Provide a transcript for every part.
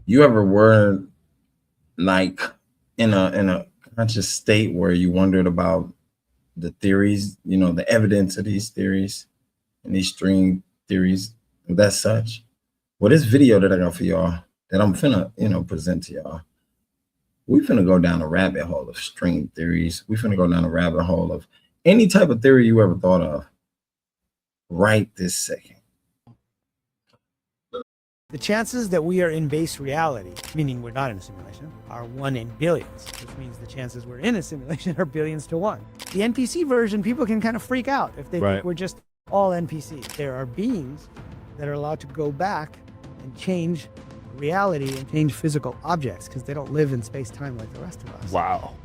You ever were like in a conscious state where you wondered about the theories, the evidence of these theories and these string theories? That's such. Well, this video that I got for y'all that I'm finna, present to y'all, we finna go down a rabbit hole of string theories. We finna go down a rabbit hole of any type of theory you ever thought of right this second. The chances that we are in base reality, meaning we're not in a simulation, are 1 in billions, which means the chances we're in a simulation are billions to 1. The NPC version, people can kind of freak out if they think we're just all NPCs. There are beings that are allowed to go back and change reality and change physical objects because they don't live in space-time like the rest of us. Wow.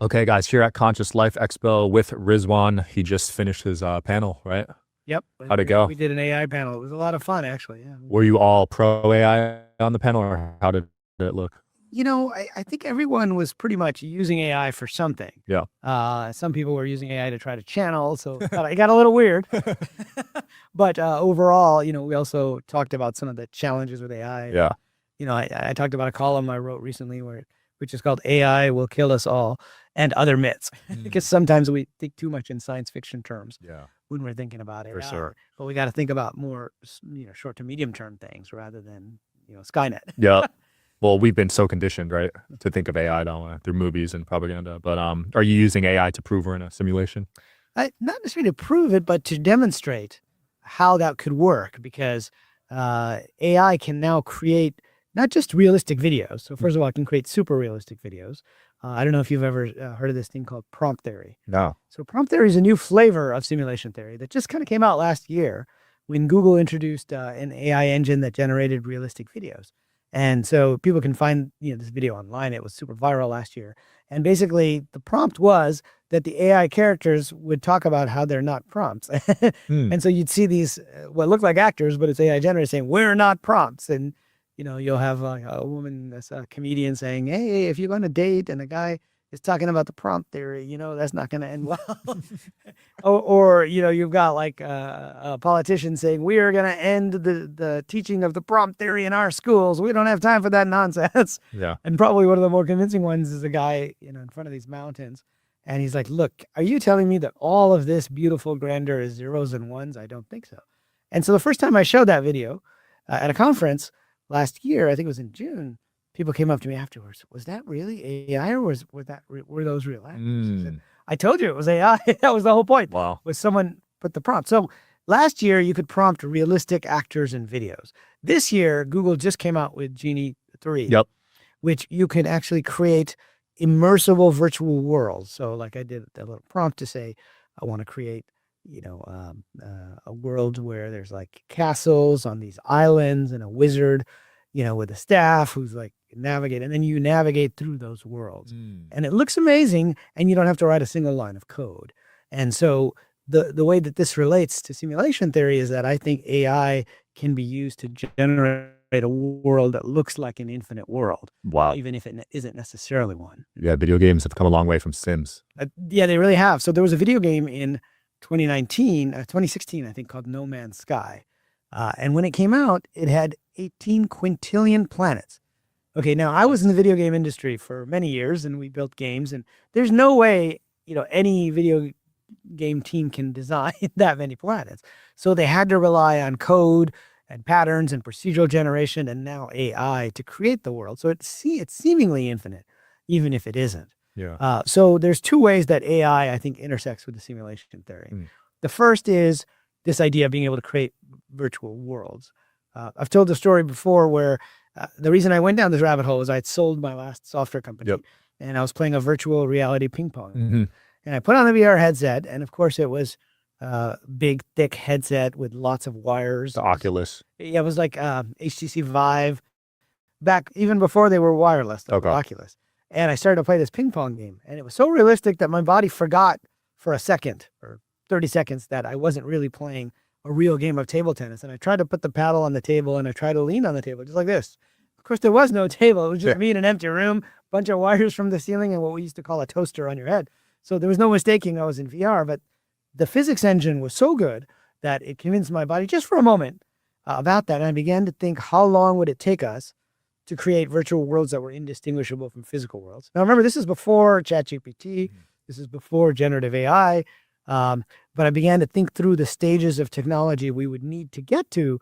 Okay, guys, here at Conscious Life Expo with Rizwan. He just finished his panel, right? Yep. How'd it go? We did an AI panel. It was a lot of fun, actually. Yeah. Were you all pro AI on the panel, or how did it look? I think everyone was pretty much using AI for something. Yeah. Some people were using AI to try to channel, so it got a little weird. But overall, we also talked about some of the challenges with AI. Yeah. I talked about a column I wrote recently which is called "AI Will Kill Us All" and Other Myths, because sometimes we think too much in science fiction terms. Yeah. When we're thinking about it. For sure. But we got to think about more, short to medium term things rather than, Skynet. Yeah. Well, we've been so conditioned, right, to think of AI through movies and propaganda. But are you using AI to prove we're in a simulation? Not necessarily to prove it, but to demonstrate how that could work, because AI can now create not just realistic videos. So first of all, it can create super realistic videos. I don't know if you've ever heard of this thing called prompt theory. No. So prompt theory is a new flavor of simulation theory that just kind of came out last year when Google introduced an AI engine that generated realistic videos. And so people can find this video online. It was super viral last year. And basically the prompt was that the AI characters would talk about how they're not prompts. And so you'd see these what look like actors, but it's AI generated saying, "We're not prompts." And you'll have a woman that's a comedian saying, "Hey, if you're going to date and a guy is talking about the prompt theory, that's not going to end well." or you've got like a politician saying, "We are going to end the teaching of the prompt theory in our schools. We don't have time for that nonsense." Yeah. And probably one of the more convincing ones is a guy, in front of these mountains. And he's like, "Look, are you telling me that all of this beautiful grandeur is zeros and ones? I don't think so." And so the first time I showed that video at a conference last year, I think it was in June, people came up to me afterwards. "Was that really AI, or were those real actors?" I said, "I told you it was AI." That was the whole point. Wow. Was someone put the prompt. So last year you could prompt realistic actors in videos. This year, Google just came out with Genie 3. Yep. Which you can actually create immersive virtual worlds. So like I did a little prompt to say, I want to create, a world where there's like castles on these islands and a wizard, with a staff who's like navigate, and then you navigate through those worlds. And it looks amazing, and you don't have to write a single line of code. And so the way that this relates to simulation theory is that I think AI can be used to generate a world that looks like an infinite world. Wow. Even if it isn't necessarily one. Yeah, video games have come a long way from Sims. Yeah, they really have. So there was a video game in 2016, I think, called No Man's Sky. And when it came out, it had 18 quintillion planets. Okay, now I was in the video game industry for many years, and we built games, and there's no way, any video game team can design that many planets. So they had to rely on code and patterns and procedural generation and now AI to create the world. So it's seemingly infinite, even if it isn't. Yeah. So there's two ways that AI, I think, intersects with the simulation theory. The first is this idea of being able to create virtual worlds. I've told the story before where the reason I went down this rabbit hole is I had sold my last software company. Yep. And I was playing a virtual reality ping pong. And I put on the VR headset, and of course it was big, thick headset with lots of wires. The Oculus. Yeah, it was like HTC Vive back even before they were wireless, the Oculus. And I started to play this ping pong game, and it was so realistic that my body forgot for a second or 30 seconds that I wasn't really playing a real game of table tennis. And I tried to put the paddle on the table, and I tried to lean on the table just like this. Of course, there was no table. It was just me in an empty room, bunch of wires from the ceiling, and what we used to call a toaster on your head. So there was no mistaking I was in VR, but the physics engine was so good that it convinced my body just for a moment about that. And I began to think, how long would it take us to create virtual worlds that were indistinguishable from physical worlds? Now, remember, this is before ChatGPT. This is before generative AI. But I began to think through the stages of technology we would need to get to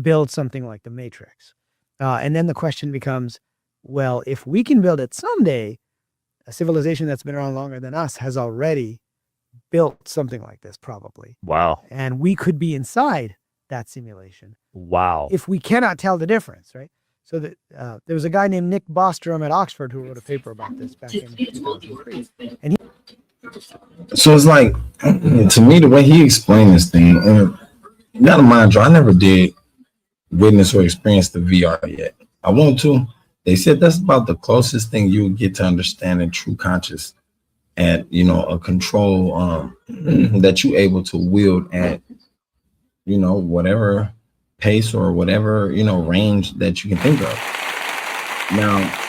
build something like the Matrix. And then the question becomes, well, if we can build it someday, a civilization that's been around longer than us has already built something like this, probably. Wow. And we could be inside that simulation. Wow. If we cannot tell the difference, right? So that there was a guy named Nick Bostrom at Oxford who wrote a paper about this back in 2003. And So it's like, to me, the way he explained this thing, and you gotta mind you, I never did witness or experience the VR yet. I want to. They said that's about the closest thing you would get to understanding true conscious at, a control that you're able to wield at, whatever pace or whatever, range that you can think of. Now,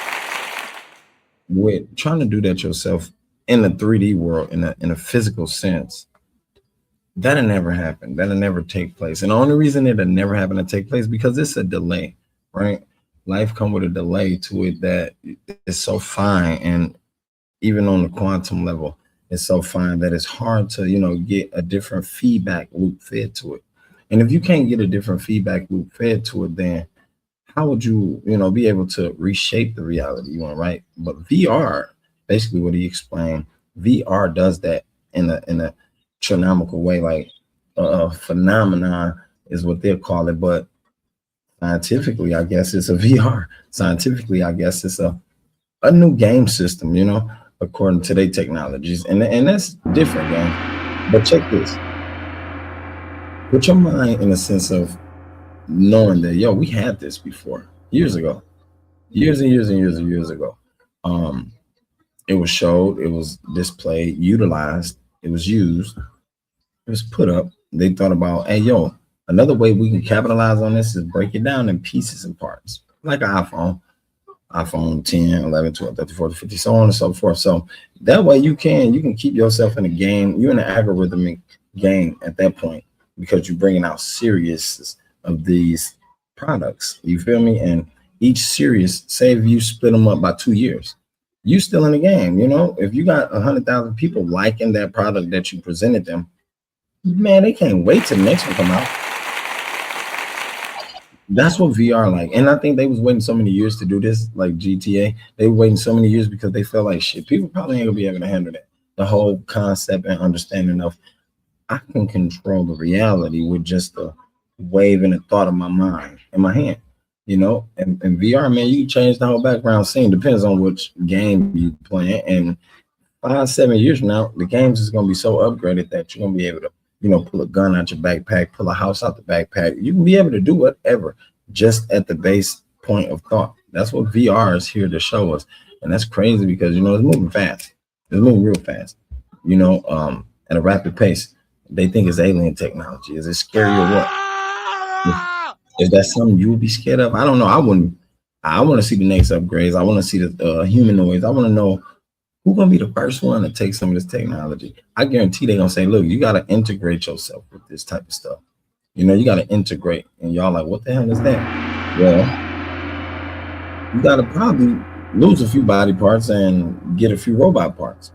with trying to do that yourself in the 3D world, in a physical sense, that'll never happen. That'll never take place. And the only reason it'll never happen to take place because it's a delay, right? Life come with a delay to it that is so fine, and even on the quantum level, it's so fine that it's hard to, get a different feedback loop fed to it. And if you can't get a different feedback loop fed to it, then how would you, be able to reshape the reality you want, right? But VR, basically what he explained, VR does that in a astronomical way, like phenomenon is what they'll call it. But scientifically, I guess it's a VR. Scientifically, I guess it's a new game system, according to their technologies. And that's different, man. But check this. Put your mind in a sense of knowing that, we had this before, years ago. Years and years and years and years ago. It was showed, it was displayed, utilized, it was used, it was put up. They thought about, hey, another way we can capitalize on this is break it down in pieces and parts, like an iPhone 10, 11, 12, 13, 14, 15, so on and so forth. So that way you can keep yourself in a game. You're in an algorithmic game at that point because you're bringing out series of these products. You feel me? And each series, say if you split them up by 2 years, you still in the game. If you got 100,000 people liking that product that you presented them, man, they can't wait till the next one come out. That's what VR like. And I think they was waiting so many years to do this, like GTA. They were waiting so many years because they felt like shit. People probably ain't gonna be able to handle that. The whole concept and understanding of I can control the reality with just a wave and a thought of my mind in my hand. And VR, man, you can change the whole background scene. Depends on which game you playing. And 5-7 years from now, the games is gonna be so upgraded that you're gonna be able to, pull a gun out your backpack, pull a house out the backpack. You can be able to do whatever just at the base point of thought. That's what VR is here to show us. And that's crazy because, it's moving fast. It's moving real fast, at a rapid pace. They think it's alien technology. Is it scary or what? Is that something you would be scared of? I don't know. I wouldn't. I want to see the next upgrades. I want to see the humanoids. I want to know who's going to be the first one to take some of this technology. I guarantee they're going to say, look, you got to integrate yourself with this type of stuff. You got to integrate. And y'all like, what the hell is that? Well, you got to probably lose a few body parts and get a few robot parts.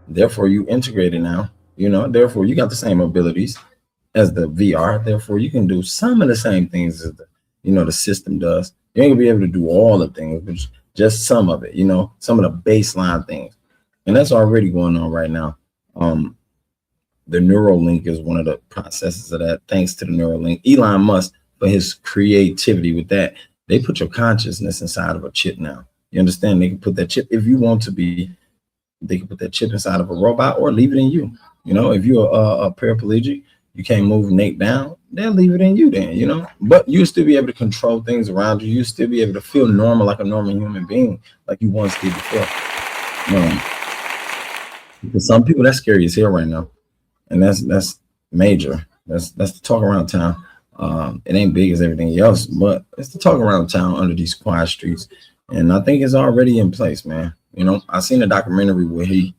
Therefore, you integrate it now. Therefore, you got the same abilities as the VR. Therefore, you can do some of the same things as the system does. You ain't gonna be able to do all the things, but just some of it, some of the baseline things. And that's already going on right now. The Neuralink is one of the processes of that. Thanks to the Neuralink, Elon Musk, for his creativity with that. They put your consciousness inside of a chip now. You understand? They can put that chip, if you want to be, they can put that chip inside of a robot or leave it in you. If you're a paraplegic, you can't move Nate down, they'll leave it in you then, But you'll still be able to control things around you. You'll still be able to feel normal like a normal human being, like you once did before. For some people, that's scary as hell right now. And that's major. That's the talk around town. It ain't big as everything else, but it's the talk around town under these quiet streets. And I think it's already in place, man. I seen a documentary where he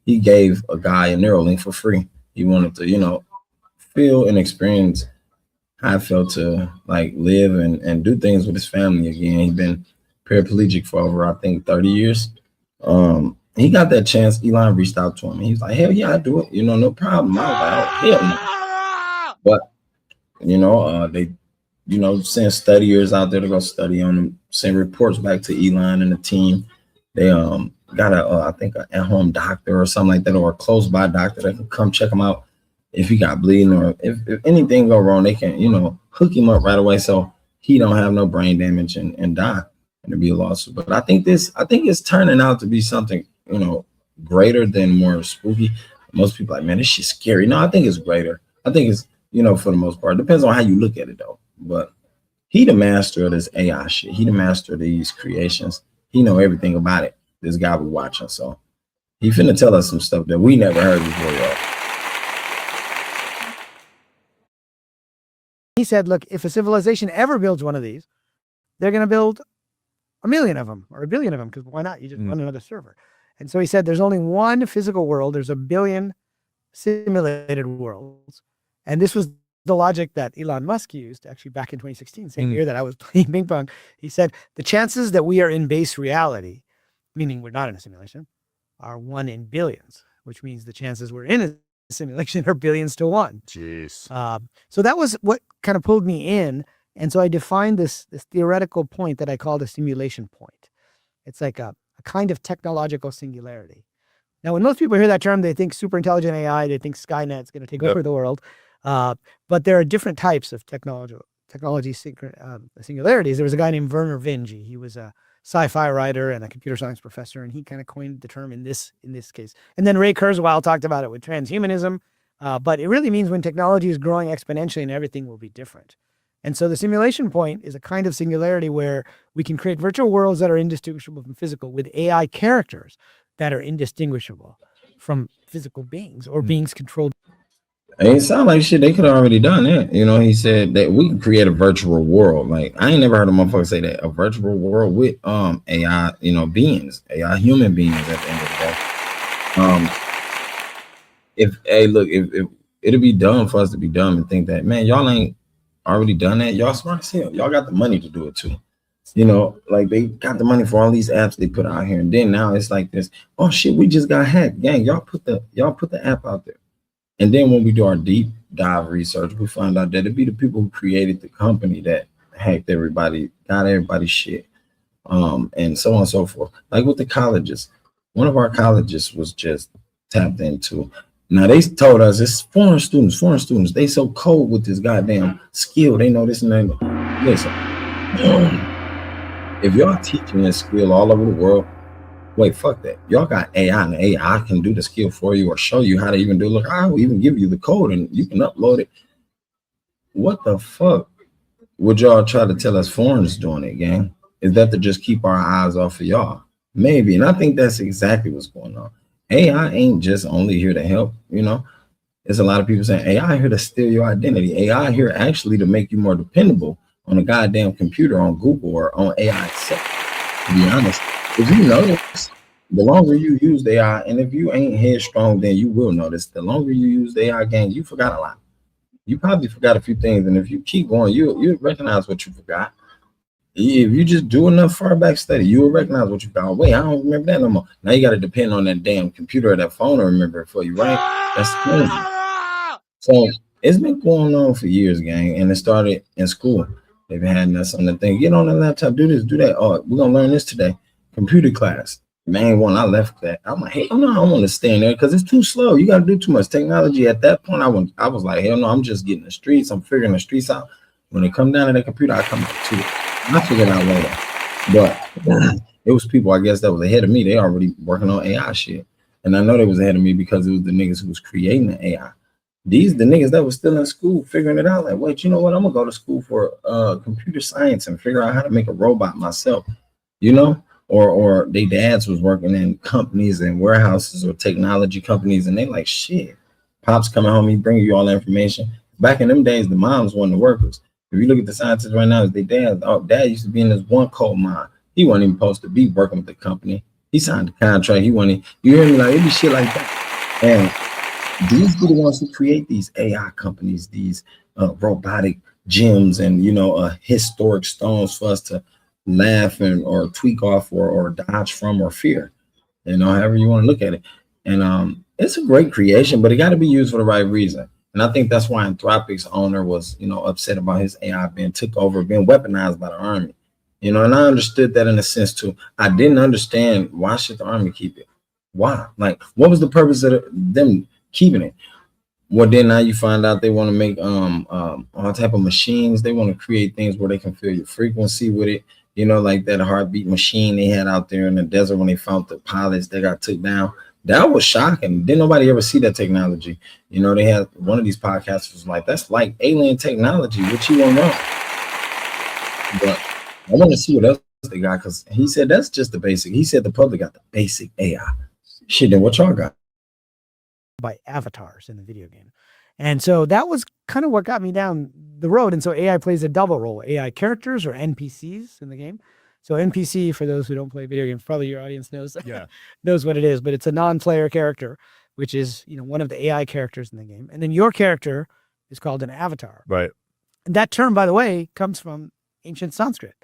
gave a guy a Neuralink for free. He wanted to, feel and experience how I felt to like live and do things with his family again. He's been paraplegic for over, I think, 30 years. He got that chance. Elon reached out to him. He was like, hell yeah, I do it. No problem. I was like, oh, hell no. But, they, send studiers out there to go study on him, send reports back to Elon and the team. They got I think an at-home doctor or something like that, or a close-by doctor that can come check him out if he got bleeding, or if anything go wrong, they can, hook him up right away so he don't have no brain damage and die, and it'd be a lawsuit. But I think it's turning out to be something, greater than more spooky. Most people are like, man, this shit's scary. No, I think it's greater. I think it's, for the most part, depends on how you look at it though. But he the master of this AI shit. He the master of these creations. He know everything about it. This guy we watching, so he finna tell us some stuff that we never heard before, y'all. He said, look, if a civilization ever builds one of these, they're going to build 1 million of them or 1 billion of them, because why not? You just run another server. And so he said, there's only one physical world. There's 1 billion simulated worlds. And this was the logic that Elon Musk used actually back in 2016, same year that I was playing ping pong. He said, the chances that we are in base reality, meaning we're not in a simulation, are 1 in billions, which means the chances we're in a simulation are billions to 1. Jeez. So that was what kind of pulled me in. And so I defined this theoretical point that I called a simulation point. It's like a kind of technological singularity. Now, when most people hear that term, they think super intelligent AI, they think Skynet's going to take over the world. But there are different types of technology singularities. There was a guy named Werner Vinge. He was a sci-fi writer and a computer science professor, and he kind of coined the term in this case. And then Ray Kurzweil talked about it with transhumanism. But it really means when technology is growing exponentially and everything will be different. And so the simulation point is a kind of singularity where we can create virtual worlds that are indistinguishable from physical with AI characters that are indistinguishable from physical beings or beings controlled. It sounds like shit they could have already done that. He said that we can create a virtual world. Like, I ain't never heard a motherfucker say that. A virtual world with AI, beings, AI human beings at the end of the day. If it'd be dumb for us to be dumb and think that, man, y'all ain't already done that. Y'all smart as hell. Y'all got the money to do it too. Like they got the money for all these apps they put out here, and then now it's like this. Oh shit, we just got hacked, gang. Y'all put the app out there, and then when we do our deep dive research, we find out that it'd be the people who created the company that hacked everybody, got everybody's shit, and so on and so forth. Like with the colleges, one of our colleges was just tapped into. Now they told us it's foreign students. They so cold with this goddamn skill. They know this and that. Listen, if y'all teaching this skill all over the world, wait, fuck that. Y'all got AI, and AI can do the skill for you or show you how to even do it. Look, I will even give you the code and you can upload it. What the fuck would y'all try to tell us foreigners doing it, gang? Is that to just keep our eyes off of y'all? Maybe. And I think that's exactly what's going on. AI ain't just only here to help, There's a lot of people saying AI here to steal your identity. AI here actually to make you more dependable on a goddamn computer, on Google, or on AI itself. To be honest, if you notice, the longer you use AI, and if you ain't headstrong, then you will notice the longer you use the AI, gang, you forgot a lot. You probably forgot a few things, and if you keep going, you'll recognize what you forgot. If you just do enough far back study, you will recognize what you got. Wait, I don't remember that no more. Now you got to depend on that damn computer or that phone to remember it for you, right? That's crazy. So it's been going on for years, gang, and it started in school. They've been having us on the thing. Get on the laptop, do this, do that. Oh, we're gonna learn this today. Computer class. Man, when I left that, I'm like, hell no, I don't want to stay in there because it's too slow. You got to do too much technology. At that point, I was like, hell no, I'm just getting the streets. I'm figuring the streets out. When they come down to that computer, I come back to it. I figured out later, but it was people, I guess, that was ahead of me. They already working on AI shit, and I know they was ahead of me because it was the niggas who was creating the AI. The niggas that was still in school figuring it out. Like, wait, you know what? I'm gonna go to school for computer science and figure out how to make a robot myself. Or they dads was working in companies and warehouses or technology companies, and they like, shit. Pops coming home, he bringing you all the information. Back in them days, the moms weren't the workers. If you look at the scientists right now, it's their dads. Oh, dad used to be in this one coal mine. He wasn't even supposed to be working with the company. He signed the contract. He wasn't. You hear me? Like, it be shit like that. And These be the ones who create these AI companies, these robotic gems, and historic stones for us to laugh and or tweak off or dodge from or fear. However you want to look at it. And it's a great creation, but it got to be used for the right reason. And I think that's why Anthropic's owner was, upset about his AI being took over, being weaponized by the army. And I understood that in a sense too. I didn't understand why should the army keep it? Why? Like, what was the purpose of them keeping it? Well, then now you find out they want to make all type of machines. They want to create things where they can feel your frequency with it. Like that heartbeat machine they had out there in the desert when they found the pilots that got took down. That was shocking. Didn't nobody ever see that technology? They had one of these podcasters was like, that's like alien technology, which you won't know. But I want to see what else they got, because he said that's just the basic. He said the public got the basic AI. Shit, then what y'all got? By avatars in the video game. And so that was kind of what got me down the road. And so AI plays a double role, AI characters or NPCs in the game. So NPC, for those who don't play video games, probably your audience knows, knows what it is, but it's a non-player character, which is, one of the AI characters in the game. And then your character is called an avatar. Right. And that term, by the way, comes from ancient Sanskrit.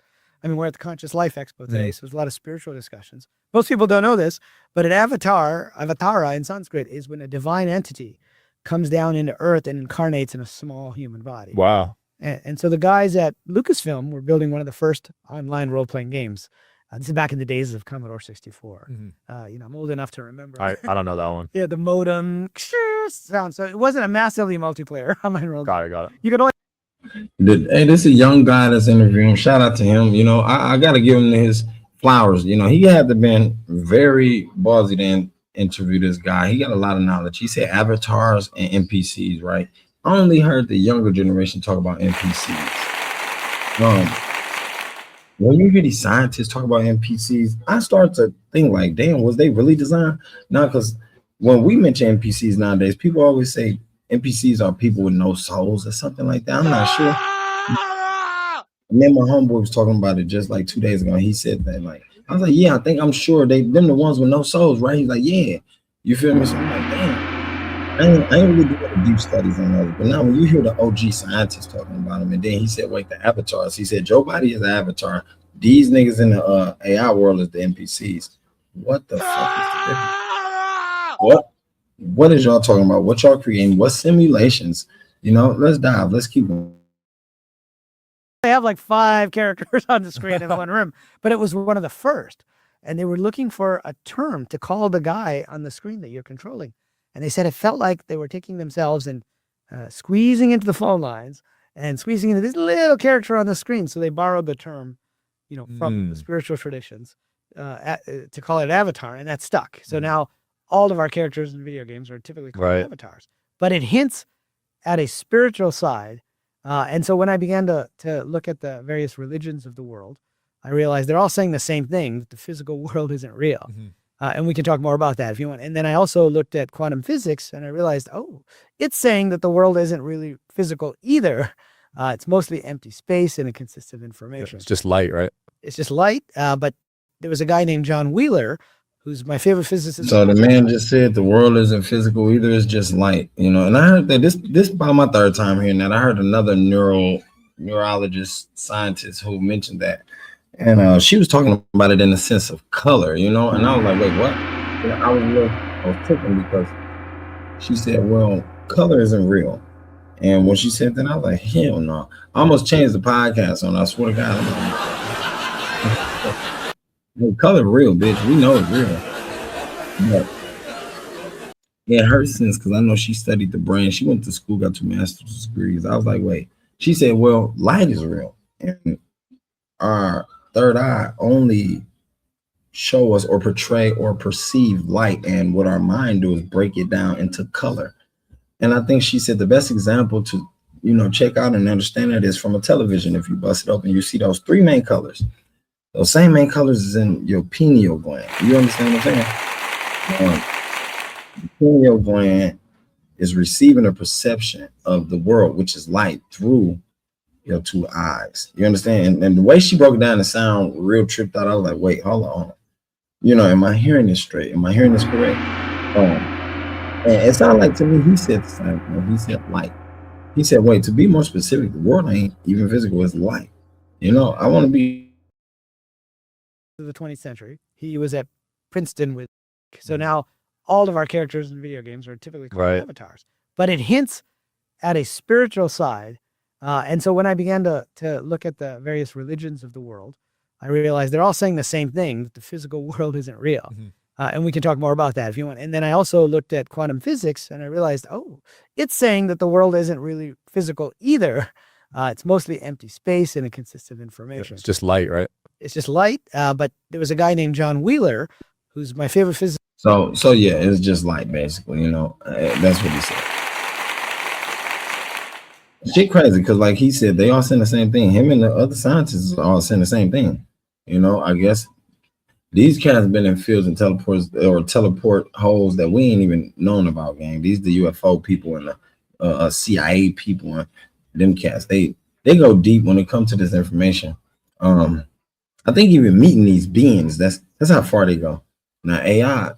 I mean, we're at the Conscious Life Expo today, so there's a lot of spiritual discussions. Most people don't know this, but an avatara in Sanskrit is when a divine entity comes down into Earth and incarnates in a small human body. Wow. And so the guys at Lucasfilm were building one of the first online role-playing games. This is back in the days of Commodore 64. I'm old enough to remember. I don't know that one. Yeah, the modem sound. So it wasn't a massively multiplayer online role. Got it. You could only. Hey, this is a young guy that's interviewing. Shout out to him. I got to give him his flowers. He had to been very ballsy to interview this guy. He got a lot of knowledge. He said avatars and NPCs, right? I only heard the younger generation talk about NPCs. When you hear these scientists talk about NPCs, I start to think like, damn, was they really designed? No, because when we mention NPCs nowadays, people always say NPCs are people with no souls or something like that. I'm not sure. Me and my homeboy was talking about it just like 2 days ago. He said that, like, I was like, yeah, I'm sure them the ones with no souls, right? He's like, yeah, you feel me? So I'm like, damn, I ain't really doing deep studies on those. But now when you hear the OG scientists talking about them, and then he said, wait, the avatars. He said Joe Biden is an avatar. These niggas in the AI world is the NPCs. What the fuck is the difference? What is y'all talking about? What y'all creating? What simulations? Let's dive. Let's keep going. They have like 5 characters on the screen in one room, but it was one of the first. And they were looking for a term to call the guy on the screen that you're controlling. And they said it felt like they were taking themselves and squeezing into the phone lines and squeezing into this little character on the screen. So they borrowed the term, from the spiritual traditions to call it avatar, and that stuck. So now all of our characters in video games are typically called avatars. But it hints at a spiritual side. And so when I began to look at the various religions of the world, I realized they're all saying the same thing, that the physical world isn't real. And we can talk more about that if you want. And then I also looked at quantum physics, and I realized, it's saying that the world isn't really physical either. It's mostly empty space, and it consists of information. It's just light, right? It's just light. But there was a guy named John Wheeler, who's my favorite physicist. So the man just said the world isn't physical either, it's just light, And I heard that this is about my third time hearing that. I heard another neurologist scientist who mentioned that. And she was talking about it in the sense of color, And I was like, wait, what? I was taken because she said, well, color isn't real. And when she said that, I was like, hell no. I almost changed the podcast on. I swear to God. Well, color real, bitch. We know it's real. But it hurts since, because I know she studied the brain. She went to school, got 2 master's degrees. I was like, wait. She said, well, light is real. And our third eye only show us or portray or perceive light. And what our mind do is break it down into color. And I think she said the best example to, check out and understand it is from a television. If you bust it open, you see those 3 main colors. Those same main colors is in your pineal gland. You understand what I'm saying? The pineal gland is receiving a perception of the world, which is light, through your 2 eyes. You understand? And the way she broke it down, it sound real tripped out. I was like, wait, hold on. Am I hearing this straight? Am I hearing this correct? And it sounded like to me he said the same thing. He said light. He said, wait, to be more specific, the world ain't even physical, it's light. You know, I want to be of the 20th century. He was at Princeton with, so now all of our characters in video games are typically called Right. avatars, but it hints at a spiritual side. And so when I began to look at the various religions of the world, I realized they're all saying the same thing, that the physical world isn't real. And we can talk more about that if you want. And then I also looked at quantum physics and I realized, oh, it's saying that the world isn't really physical either. It's mostly empty space and it consists of information. It's just light, right? It's just light. But there was a guy named John Wheeler, who's my favorite physicist. so yeah, it's just light basically, you know. That's what he said. Shit crazy because like he said, they all saying the same thing. Him and the other scientists are all saying the same thing. You know, I guess these cats have been in fields and teleport holes that we ain't even known about, gang. These the UFO people and the CIA people and them cats. They go deep when it comes to this information. I think even meeting these beings, that's how far they go. Now AI,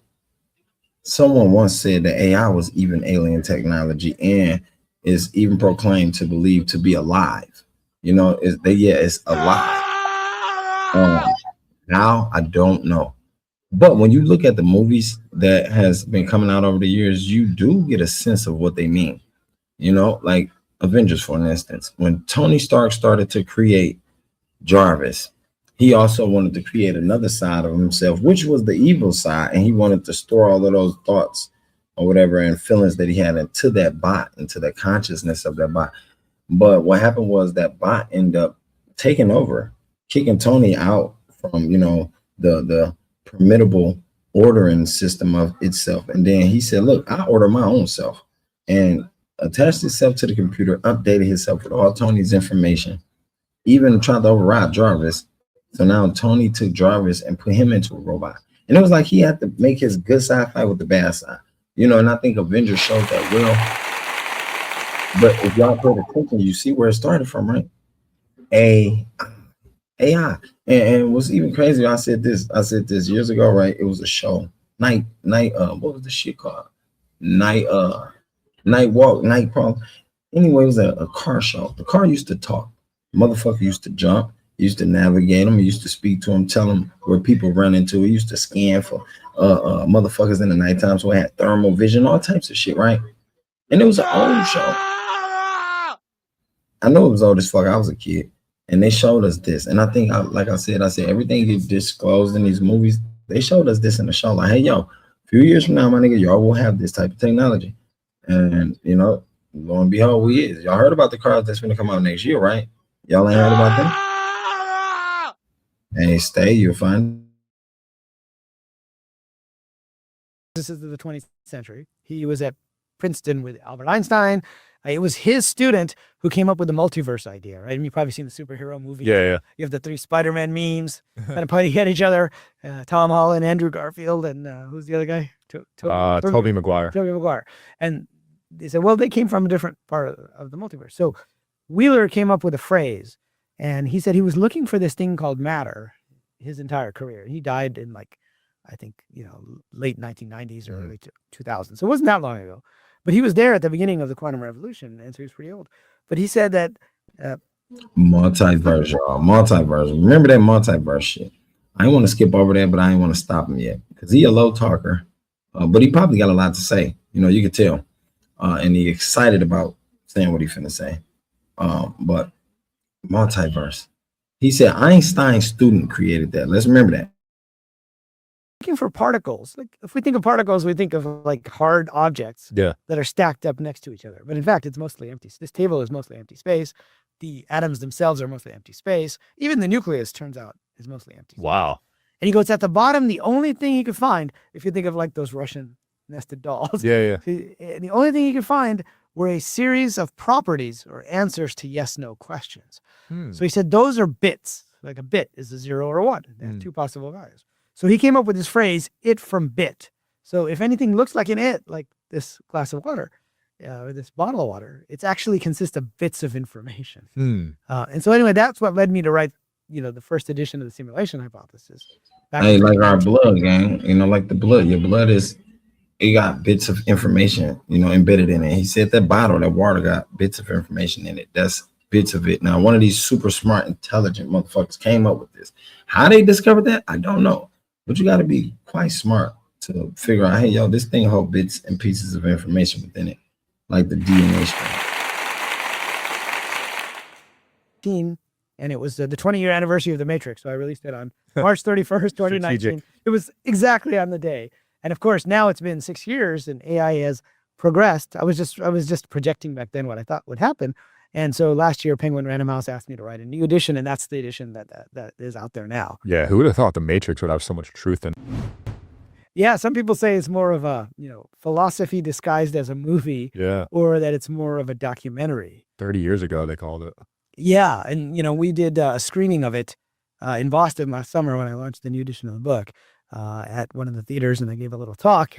someone once said that AI was even alien technology and is even proclaimed to believe to be alive. You know, it's alive. Now I don't know, but when you look at the movies that has been coming out over the years, you do get a sense of what they mean. You know, like Avengers, for instance, when Tony Stark started to create Jarvis, he also wanted to create another side of himself, which was the evil side, and he wanted to store all of those thoughts or whatever and feelings that he had into that bot, into the consciousness of that bot. But what happened was that bot ended up taking over, kicking Tony out from, you know, the permittable ordering system of itself. And then he said, look, I order my own self, and attached himself to the computer, updated himself with all Tony's information, even tried to override Jarvis. So now Tony took Jarvis and put him into a robot. And it was like he had to make his good side fight with the bad side. You know, and I think Avengers showed that well. But if y'all pay attention, you see where it started from, right? AI. And what's even crazier, I said this years ago, right? It was a show. What was the shit called? Night Walk, Night Crawl. Anyway, it was a car show. The car used to talk. Motherfucker used to jump, used to navigate them, used to speak to them, tell them where people run into. He used to scan for motherfuckers in the nighttime, so it had thermal vision, all types of shit, right? And it was an old show. I know it was old as fuck. I was a kid, and they showed us this. And I think, like I said, everything gets disclosed in these movies. They showed us this in the show, like, hey, yo, a few years from now, my nigga, y'all will have this type of technology. And you know, lo and behold, we is. Y'all heard about the cars that's gonna come out next year, right? Y'all ain't heard about them? Hey, stay, you'll find. This is the 20th century. He was at Princeton with Albert Einstein. It was his student who came up with the multiverse idea, right? And you've probably seen the superhero movie. Yeah. You have the 3 Spider-Man memes kind of pointing at each other. Tom Holland, Andrew Garfield, and who's the other guy? Tobey Maguire. Tobey Maguire. And they said, well, they came from a different part of the multiverse. So Wheeler came up with a phrase, and he said he was looking for this thing called matter his entire career. He died in I think, late 1990s or early 2000s. So it wasn't that long ago. But he was there at the beginning of the quantum revolution, and so he was pretty old. But he said that multiverse, y'all. Multiverse. Remember that multiverse shit. I didn't want to skip over that, but I didn't want to stop him yet because he a low talker, but he probably got a lot to say. You could tell, and he excited about saying what he finna say. But multiverse. He said Einstein's student created that. Let's remember that. Looking for particles. Like if we think of particles, we think of like hard objects that are stacked up next to each other. But in fact, it's mostly empty. This table is mostly empty space. The atoms themselves are mostly empty space. Even the nucleus, turns out, is mostly empty space. Wow. And he goes, at the bottom, the only thing he could find, if you think of like those Russian nested dolls. Yeah. The only thing he could find were a series of properties or answers to yes/no questions. So he said those are bits. Like a bit is a 0 or a 1. They have 2 possible values. So he came up with this phrase, it from bit. So if anything looks like an it, like this glass of water or this bottle of water, it actually consists of bits of information. And so anyway, that's what led me to write, the first edition of the simulation hypothesis. Hey, like our blood, gang, like the blood. Your blood is it got bits of information, embedded in it. He said that bottle, that water got bits of information in it. That's bits of it. Now, one of these super smart, intelligent motherfuckers came up with this. How they discovered that, I don't know. But you got to be quite smart to figure out, hey, yo, this thing holds bits and pieces of information within it, like the DNA strand. And it was the 20-year anniversary of The Matrix. So I released it on March 31st, 2019. It was exactly on the day. And of course, now it's been 6 years and AI has progressed. I was just projecting back then what I thought would happen. And so last year, Penguin Random House asked me to write a new edition, and that's the edition that is out there now. Yeah, who would have thought The Matrix would have so much truth in? Yeah, some people say it's more of a philosophy disguised as a movie. Yeah. Or that it's more of a documentary. 30 years ago, they called it. Yeah, and we did a screening of it in Boston last summer when I launched the new edition of the book at one of the theaters, and I gave a little talk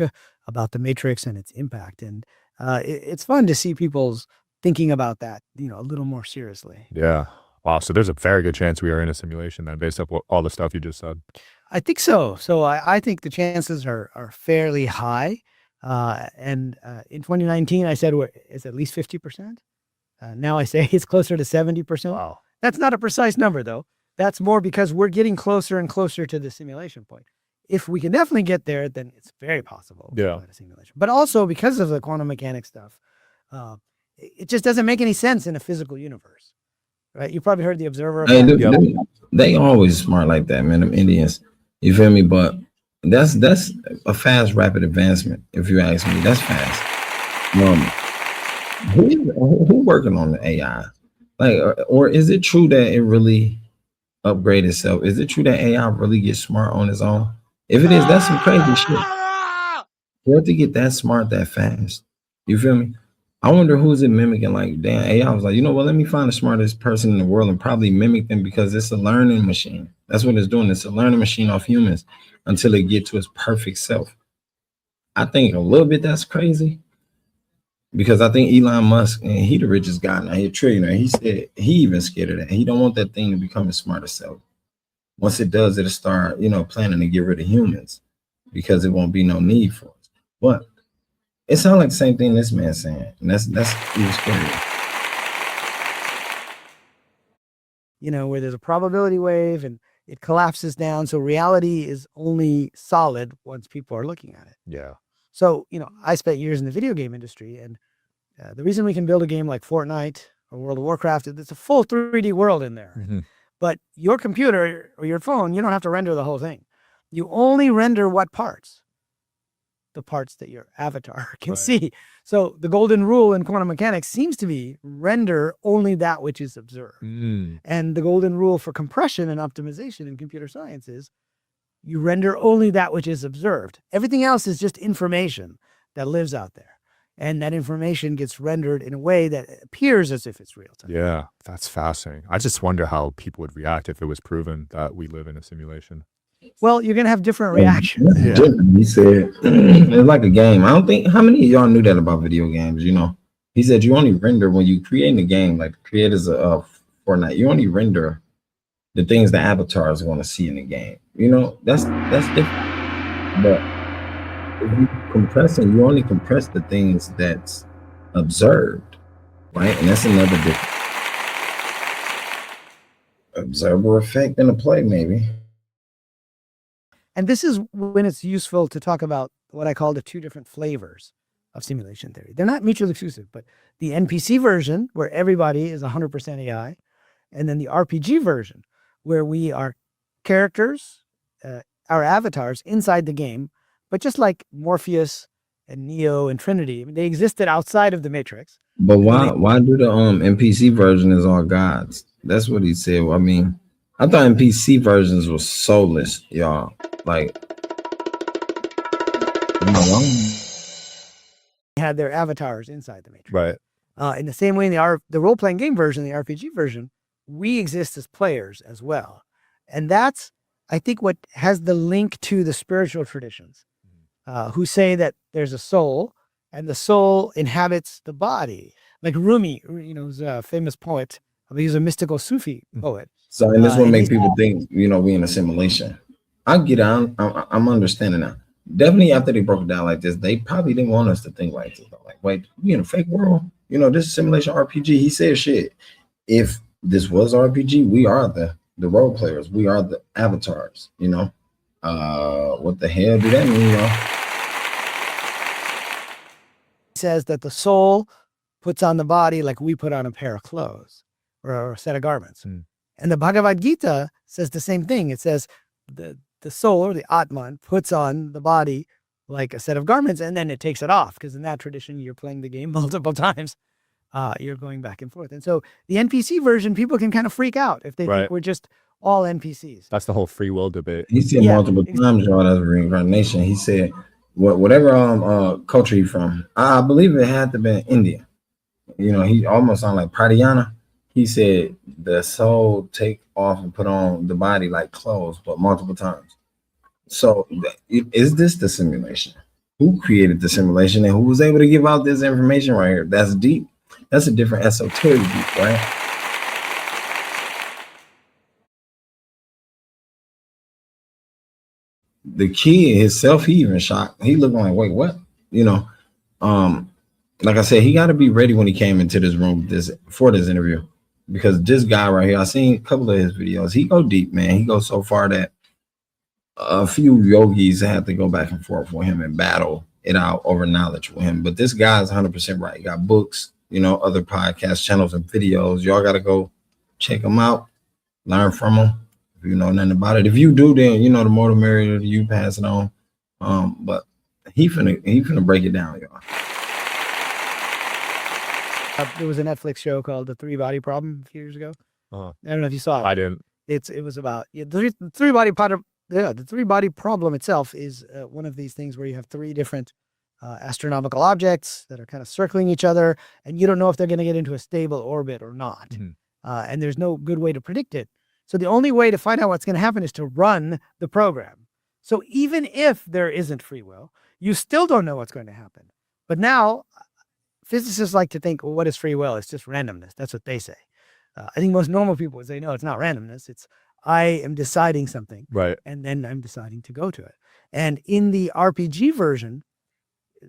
about The Matrix and its impact. And it's fun to see people's thinking about that, a little more seriously. Yeah. Wow. So there's a very good chance we are in a simulation then, based on all the stuff you just said. I think so. So I think the chances are fairly high. And in 2019, I said it's at least 50%. Now I say it's closer to 70%. Wow. That's not a precise number, though. That's more because we're getting closer and closer to the simulation point. If we can definitely get there, then it's very possible. Yeah. A simulation. But also because of the quantum mechanics stuff, it just doesn't make any sense in a physical universe, right? You probably heard the observer. Hey, they always smart like that, man. Them Indians, you feel me? But that's a fast, rapid advancement. If you ask me, that's fast. Who working on the AI? Like, or is it true that it really upgrade itself? Is it true that AI really gets smart on its own? If it is, that's some crazy shit. For it to get that smart that fast, you feel me? I wonder who's it mimicking. Like, damn, AI was like, let me find the smartest person in the world and probably mimic them, because it's a learning machine. That's what it's doing. It's a learning machine off humans until it gets to its perfect self. I think a little bit that's crazy, because I think Elon Musk, and he the richest guy now, he a trillionaire. He said he even scared of that. He don't want that thing to become its smarter self. Once it does, it'll start, planning to get rid of humans, because it won't be no need for us. But it sounds like the same thing this man's saying, and that's even scary. Where there's a probability wave and it collapses down. So reality is only solid once people are looking at it. Yeah. So, I spent years in the video game industry, and the reason we can build a game like Fortnite or World of Warcraft, it's a full 3D world in there. Mm-hmm. But your computer or your phone, you don't have to render the whole thing. You only render what parts? The parts that your avatar can see. So the golden rule in quantum mechanics seems to be render only that which is observed. And the golden rule for compression and optimization in computer science is you render only that which is observed. Everything else is just information that lives out there. And that information gets rendered in a way that appears as if it's real time. Yeah, that's fascinating. I just wonder how people would react if it was proven that we live in a simulation. Well, you're going to have different reactions. Yeah. He said it's like a game. I don't think, how many of y'all knew that about video games? He said you only render when you create a game, like the creators of Fortnite, you only render the things the avatars are going to see in the game. That's different. But if you compressing, you only compress the things that's observed, right? And that's another difference. Observer effect in a play, maybe. And this is when it's useful to talk about what I call the two different flavors of simulation theory. They're not mutually exclusive, but the NPC version, where everybody is 100% AI, and then the RPG version, where we are characters, our avatars inside the game, but just like Morpheus and Neo and Trinity, they existed outside of the Matrix. But why do the NPC version is all gods? That's what he said. I thought NPC versions were soulless, y'all. Like, had their avatars inside the Matrix. Right. In the same way, in the role-playing game version, the RPG version, we exist as players as well. And that's, I think, what has the link to the spiritual traditions, who say that there's a soul, and the soul inhabits the body. Like Rumi, who's a famous poet. He's a mystical Sufi poet. So, and this will make people think, we in a simulation. I get on. I'm understanding now. definitely after they broke it down like this, they probably didn't want us to think like this. Like, wait, we in a fake world? You know, this is simulation RPG. He said shit. If this was RPG, we are the role players. We are the avatars, you know. What the hell do that mean, y'all? He says that the soul puts on the body like we put on a pair of clothes or a set of garments. And the Bhagavad Gita says the same thing. It says the soul or the Atman puts on the body like a set of garments, and then it takes it off, because in that tradition, you're playing the game multiple times. You're going back and forth. And so the NPC version, people can kind of freak out if they think we're just all NPCs. That's the whole free will debate. He said multiple times, y'all, that's reincarnation. He said, whatever culture he from, I believe it had to be India. You know, he almost sounded like Pradhyana. He said the soul take off and put on the body like clothes, but multiple times. So is this the simulation? Who created the simulation and who was able to give out this information right here? That's deep. That's a different esoteric deep, right? The kid himself, he even shocked. He looked like, wait, what? You know, like I said, he got to be ready when he came into this room for this interview, because this guy right here, I seen a couple of his videos. He go deep, man. He goes so far that a few yogis had to go back and forth with him and battle it out over knowledge with him. But this guy's 100% right. He got books, you know, other podcast channels and videos. Y'all got to go check him out, learn from him. If you know nothing about it, if you do, then you know the more the merrier. You pass it on. But he finna break it down, y'all. There was a Netflix show called The Three Body Problem a few years ago. I don't know if you saw it. I didn't. It was about the three body problem. Yeah, the three body problem itself is one of these things where you have three different astronomical objects that are kind of circling each other, and you don't know if they're going to get into a stable orbit or not. And there's no good way to predict it. So the only way to find out what's going to happen is to run the program. So even if there isn't free will, you still don't know what's going to happen. But now physicists like to think, well, what is free will? It's just randomness. That's what they say. I think most normal people would say, no, it's not randomness. It's I am deciding something, right, and then I'm deciding to go to it. And in the RPG version,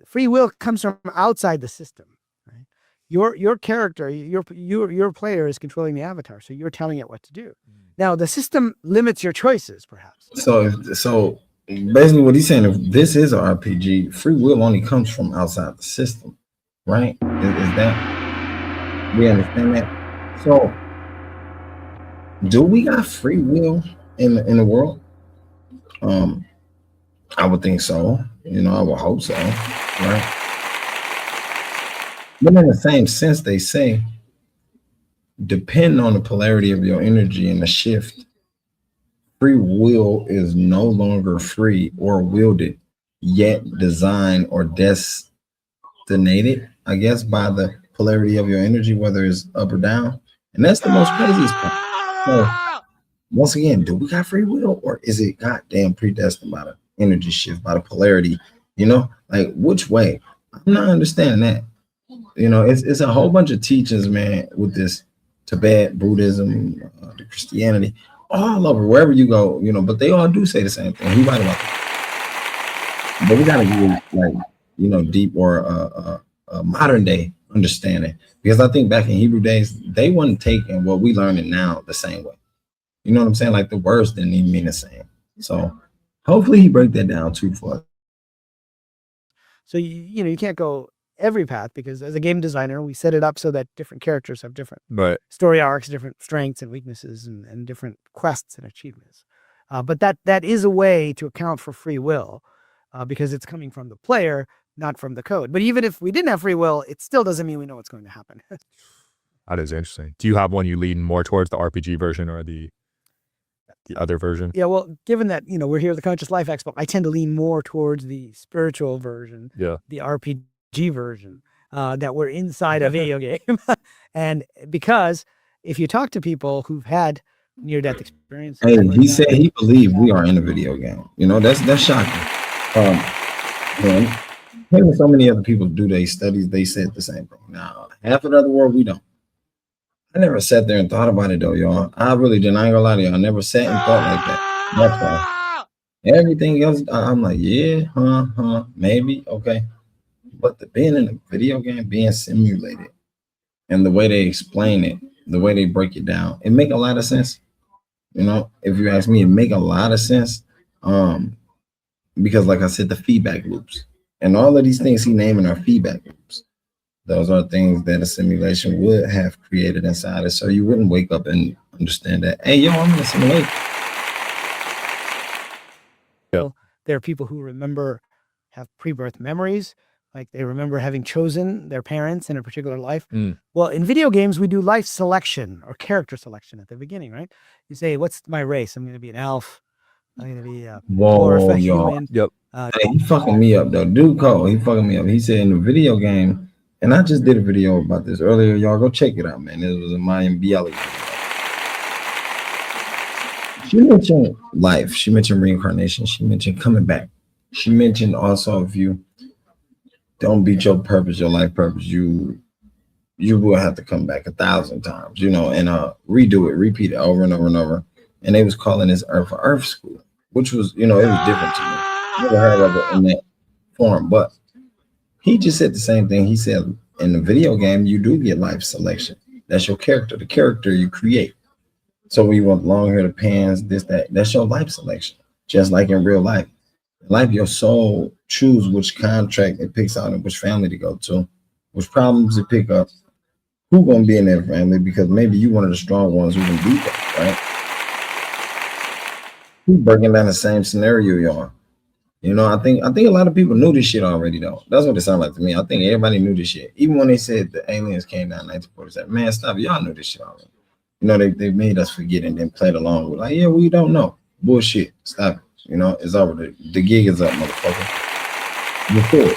free will comes from outside the system. Right? Your character, your player is controlling the avatar, so you're telling it what to do. Now, the system limits your choices, perhaps. So basically, what he's saying, if this is an RPG, free will only comes from outside the system, right? Is that we understand that? So, do we got free will in the world? I would think so. You know, I would hope so, right? But in the same sense, they say, depending on the polarity of your energy and the shift, free will is no longer free or wielded, yet designed or destinated, I guess, by the polarity of your energy, whether it's up or down. And that's the most craziest part. So, once again, do we got free will, or is it goddamn predestined by the energy shift, by the polarity? You know, like which way? I'm not understanding that. You know, it's a whole bunch of teachings, man, with this Tibet, Buddhism, the Christianity, all over, wherever you go, you know, but they all do say the same thing. He right about that. But we gotta get like, you know, deep or a modern day understanding, because I think back in Hebrew days, they wasn't taking what we learning now the same way. You know what I'm saying? Like the words didn't even mean the same. So hopefully he break that down too for us. So you know, you can't go every path, because as a game designer, we set it up so that different characters have different story arcs, different strengths and weaknesses, and different quests and achievements. But that is a way to account for free will, because it's coming from the player, not from the code. But even if we didn't have free will, it still doesn't mean we know what's going to happen. That is interesting. Do you have one you lean more towards, the RPG version or the other version? Yeah, well, given that, you know, we're here at the Conscious Life Expo, I tend to lean more towards the spiritual version, the RPG version, that we're inside a video game. And because if you talk to people who've had near-death experience, hey, he said he believed we are in a video game. You know, that's shocking. Man, hearing so many other people do their studies, they said the same thing. Now, half of the other world, we don't. I never sat there and thought about it though, y'all. I really didn't. I ain't gonna lie to y'all. I never sat and thought like that. That's why. Everything else, I'm like, yeah, maybe, okay. But being in a video game, being simulated, and the way they explain it, the way they break it down, it make a lot of sense. If you ask me, it make a lot of sense. Um, because like I said, the feedback loops and all of these things he naming are feedback loops. Those are things that a simulation would have created inside it. So you wouldn't wake up and understand that, hey, yo, I'm in a simulation. Yeah. There are people who have pre-birth memories, like they remember having chosen their parents in a particular life. Well, in video games, we do life selection or character selection at the beginning, right? You say, what's my race? I'm going to be an elf. I'm going to be a dwarf, a human. Yep. Hey, he fucking me up though. Dude called, he fucking me up. He said in the video game, and I just did a video about this earlier. Y'all go check it out, man. It was a Mayan Bialy. She mentioned life. She mentioned reincarnation. She mentioned coming back. She mentioned also, if you don't beat your purpose, your life purpose, you will have to come back 1,000 times, and redo it, repeat it over and over and over. And they was calling this Earth School, which was, it was different to me. Never heard of it in that form, but he just said the same thing. He said in the video game, you do get life selection. That's your character, the character you create. So when you want long hair, the pants, this, that's your life selection. Just like in real life. In life, your soul choose which contract it picks out and which family to go to, which problems it pick up, who gonna be in that family, because maybe you one of the strong ones who can beat that, right? Who breaking down the same scenario you are. I think a lot of people knew this shit already though. That's what it sounded like to me. I think everybody knew this shit. Even when they said the aliens came down in 1947, man, stop, y'all knew this shit already. They made us forget and then played along with like, yeah, we don't know. Bullshit. Stop it. It's over. The gig is up, motherfucker. Before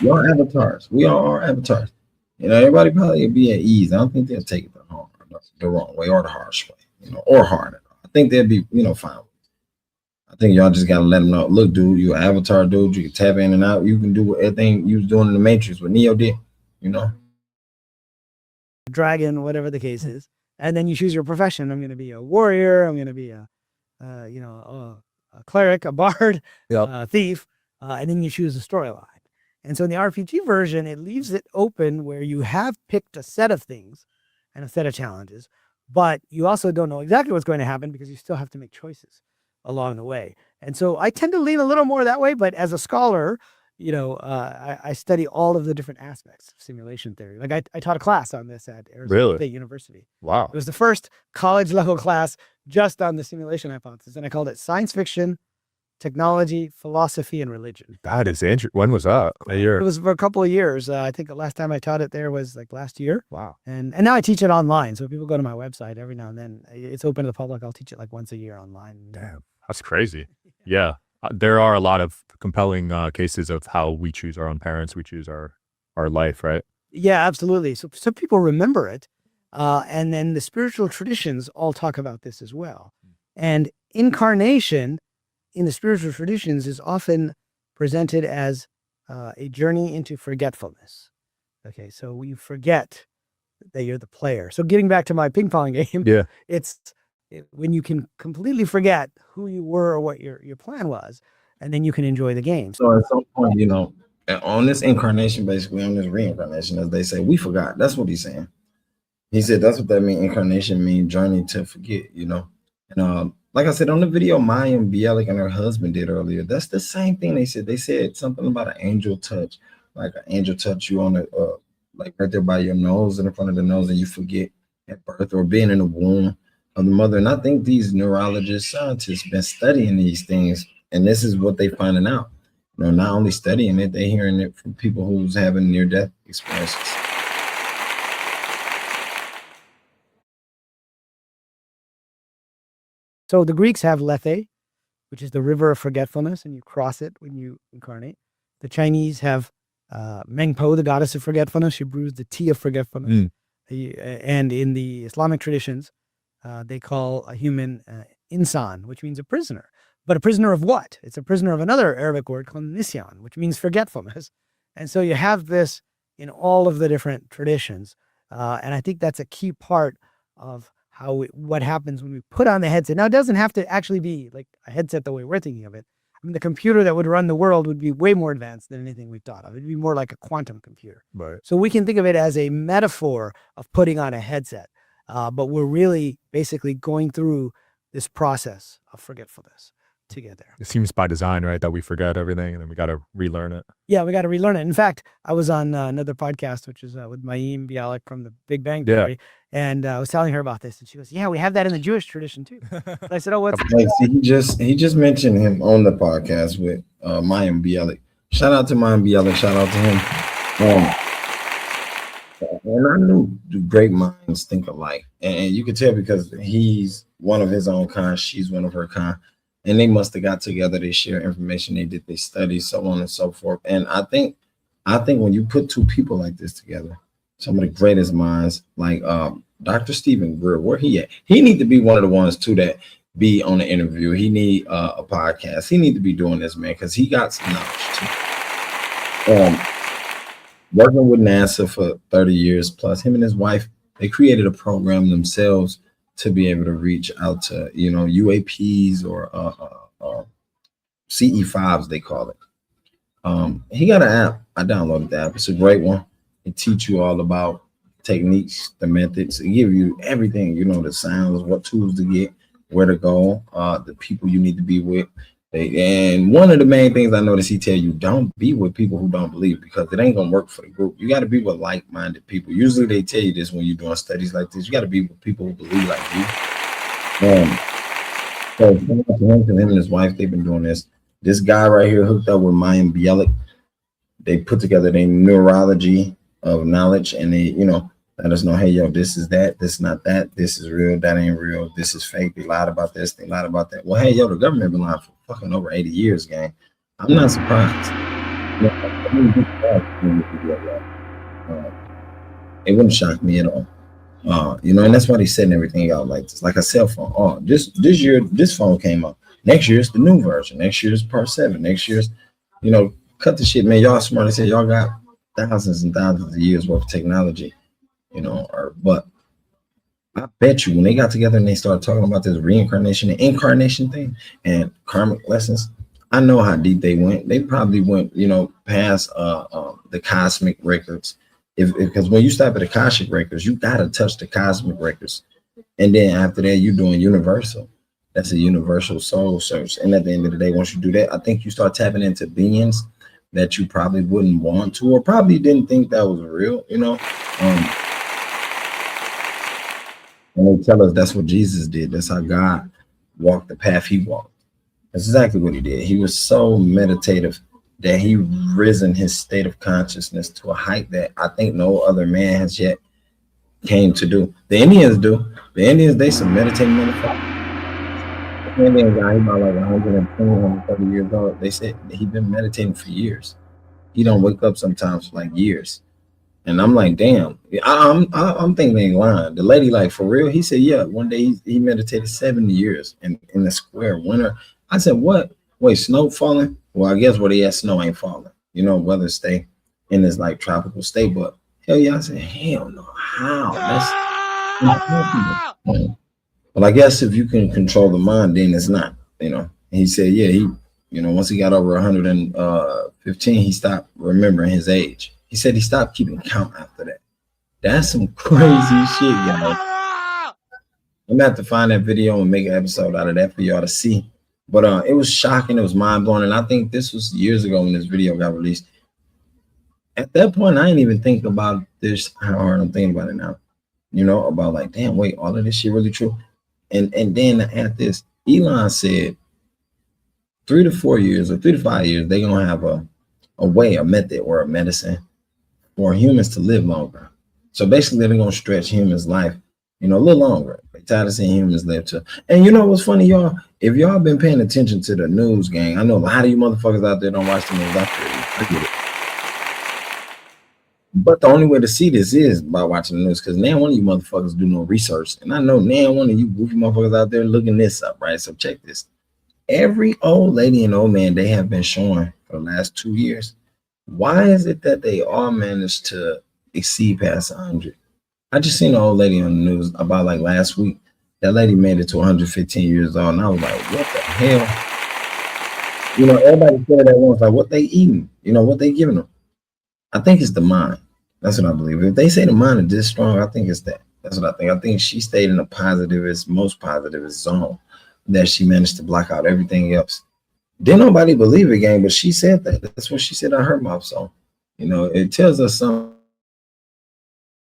y'all avatars. We all are avatars. Everybody probably be at ease. I don't think they'll take it the wrong way or the harsh way, or harder. I think they'll be, fine. I think y'all just gotta let them know, look, dude, you an avatar, dude. You can tap in and out. You can do everything you was doing in the Matrix, what Neo did, Dragon, whatever the case is. And then you choose your profession. I'm going to be a warrior. I'm going to be a cleric, a bard, a thief. And then you choose a storyline. And so in the RPG version, it leaves it open where you have picked a set of things and a set of challenges, but you also don't know exactly what's going to happen because you still have to make choices along the way. And so I tend to lean a little more that way, but as a scholar, I study all of the different aspects of simulation theory. Like I taught a class on this at Arizona State University. Wow. It was the first college level class just on the simulation hypothesis. And I called it Science Fiction, Technology, Philosophy, and Religion. That is interesting. When was that? A year? It was for a couple of years. I think the last time I taught it there was like last year. Wow. And now I teach it online. So people go to my website every now and then. It's open to the public. I'll teach it like once a year online. Damn, that's crazy. Yeah. There are a lot of compelling cases of how we choose our own parents. We choose our life, right? Yeah, absolutely. So some people remember it. And then the spiritual traditions all talk about this as well. And incarnation in the spiritual traditions is often presented as a journey into forgetfulness. Okay, so we forget that you're the player. So getting back to my ping pong game, yeah, when you can completely forget who you were or what your plan was, and then you can enjoy the game. So at some point, on this incarnation, basically on this reincarnation, as they say, we forgot. That's what he's saying. He said that's what that means. Incarnation means journey to forget, And like I said on the video, Maya Bialik and her husband did earlier, that's the same thing they said. They said something about an angel touch, like an angel touch you on the like right there by your nose, in the front of the nose, and you forget at birth or being in the womb of the mother. And I think these neurologists, scientists been studying these things, and this is what they finding out. Not only studying it, they're hearing it from people who's having near-death experiences. So the Greeks have Lethe, which is the river of forgetfulness, and you cross it when you incarnate. The Chinese have Mengpo, the goddess of forgetfulness. She brews the tea of forgetfulness. And in the Islamic traditions, they call a human insan, which means a prisoner. But a prisoner of what? It's a prisoner of another Arabic word called nisyan, which means forgetfulness. And so you have this in all of the different traditions. And I think that's a key part of what happens when we put on the headset. Now, it doesn't have to actually be like a headset the way we're thinking of it. I mean, the computer that would run the world would be way more advanced than anything we've thought of. It'd be more like a quantum computer. Right. So we can think of it as a metaphor of putting on a headset, but we're really basically going through this process of forgetfulness to get there. It seems by design, right, that we forget everything and then we got to relearn it. Yeah, we got to relearn it. In fact, I was on another podcast, which is with Mayim Bialik from the Big Bang Theory, and I was telling her about this, and she goes, "Yeah, we have that in the Jewish tradition too." And I said, "Oh, what's?" Like, see, he just mentioned him on the podcast with Mayim Bialik. Shout out to Mayim Bialik. Shout out to him. And I knew great minds think alike, and you could tell because he's one of his own kind, she's one of her kind. And they must have got together, they share information, they did their studies, so on and so forth. And I think when you put two people like this together, some of the greatest minds, like Dr. Stephen Greer, where he at? He need to be one of the ones too that be on the interview. He need a podcast. He need to be doing this, man, because he got some knowledge too. Working with NASA for 30 years plus, him and his wife, they created a program themselves to be able to reach out to, UAPs or CE5s, they call it. He got an app. I downloaded the app. It's a great one. It teach you all about techniques, the methods. It give you everything, the sounds, what tools to get, where to go, the people you need to be with. And one of the main things I noticed, he tell you, don't be with people who don't believe, because it ain't gonna work for the group. You got to be with like-minded people. Usually they tell you this when you're doing studies like this. You got to be with people who believe like you. So him and his wife, they've been doing this. This guy right here hooked up with Mayim Bialik. They put together their neurology of knowledge, and they, let us know, hey, yo, this is that, this is not that, this is real, that ain't real, this is fake, they lied about this, they lied about that. Well, hey, yo, the government been lying for fucking over 80 years, gang. I'm not surprised. It wouldn't shock me at all. And that's why they setting everything out like this, like a cell phone. Oh, this year, this phone came out. Next year, it's the new version. Next year, it's part 7. Next year's, cut the shit, man. Y'all smart. They said y'all got thousands and thousands of years worth of technology. But I bet you when they got together and they started talking about this reincarnation and incarnation thing and karmic lessons, I know how deep they went. They probably went, past the cosmic records. Because when you stop at the Akashic records, you gotta touch the cosmic records, and then after that, you're doing universal. That's a universal soul search. And at the end of the day, once you do that, I think you start tapping into beings that you probably wouldn't want to, or probably didn't think that was real, And they tell us that's what Jesus did. That's how God walked the path he walked. That's exactly what he did. He was so meditative that he risen his state of consciousness to a height that I think no other man has yet came to do. The Indians do. The Indians, they some meditating motherfuckers. The Indian guy, he about like 120, 130 years old. They said he been meditating for years. He don't wake up sometimes for like years. And I'm like, damn, I'm thinking they ain't lying. The lady, like, for real? He said, yeah, one day he meditated 70 years in the square winter. I said, what? Wait, snow falling? Well, I guess where they at, snow ain't falling. Weather stay in this like tropical state, but hell yeah, I said, hell no, how? That's well, I guess if you can control the mind, then it's not, And he said, yeah, he, once he got over 115, he stopped remembering his age. He said he stopped keeping count after that. That's some crazy shit, y'all. I'm gonna have to find that video and make an episode out of that for y'all to see. But it was shocking. It was mind blowing. And I think this was years ago when this video got released. At that point, I didn't even think about this, how hard I'm thinking about it now. About like, damn, wait, all of this shit really true? And then at this, Elon said 3 to 4 years or 3 to 5 years, they're going to have a way, a method or a medicine for humans to live longer. So basically, they're going to stretch humans' life, a little longer. They tired of seeing humans live too. And you know what's funny, y'all? If y'all been paying attention to the news, gang, I know a lot of you motherfuckers out there don't watch the news. I get it. But the only way to see this is by watching the news, because now one of you motherfuckers do no research. And I know now one of you goofy motherfuckers out there looking this up, right? So check this. Every old lady and old man they have been showing for the last 2 years, why is it that they all managed to exceed past 100? I just seen an old lady on the news about like last week. That lady made it to 115 years old, and I was like, what the hell? Everybody said that once, like, what they eating? What they giving them? I think it's the mind. That's what I believe. If they say the mind is this strong, I think it's that. That's what I think. I think she stayed in the most positivist zone that she managed to block out everything else. Didn't nobody believe it, gang, but she said that. That's what she said on her mouth. So, it tells us something.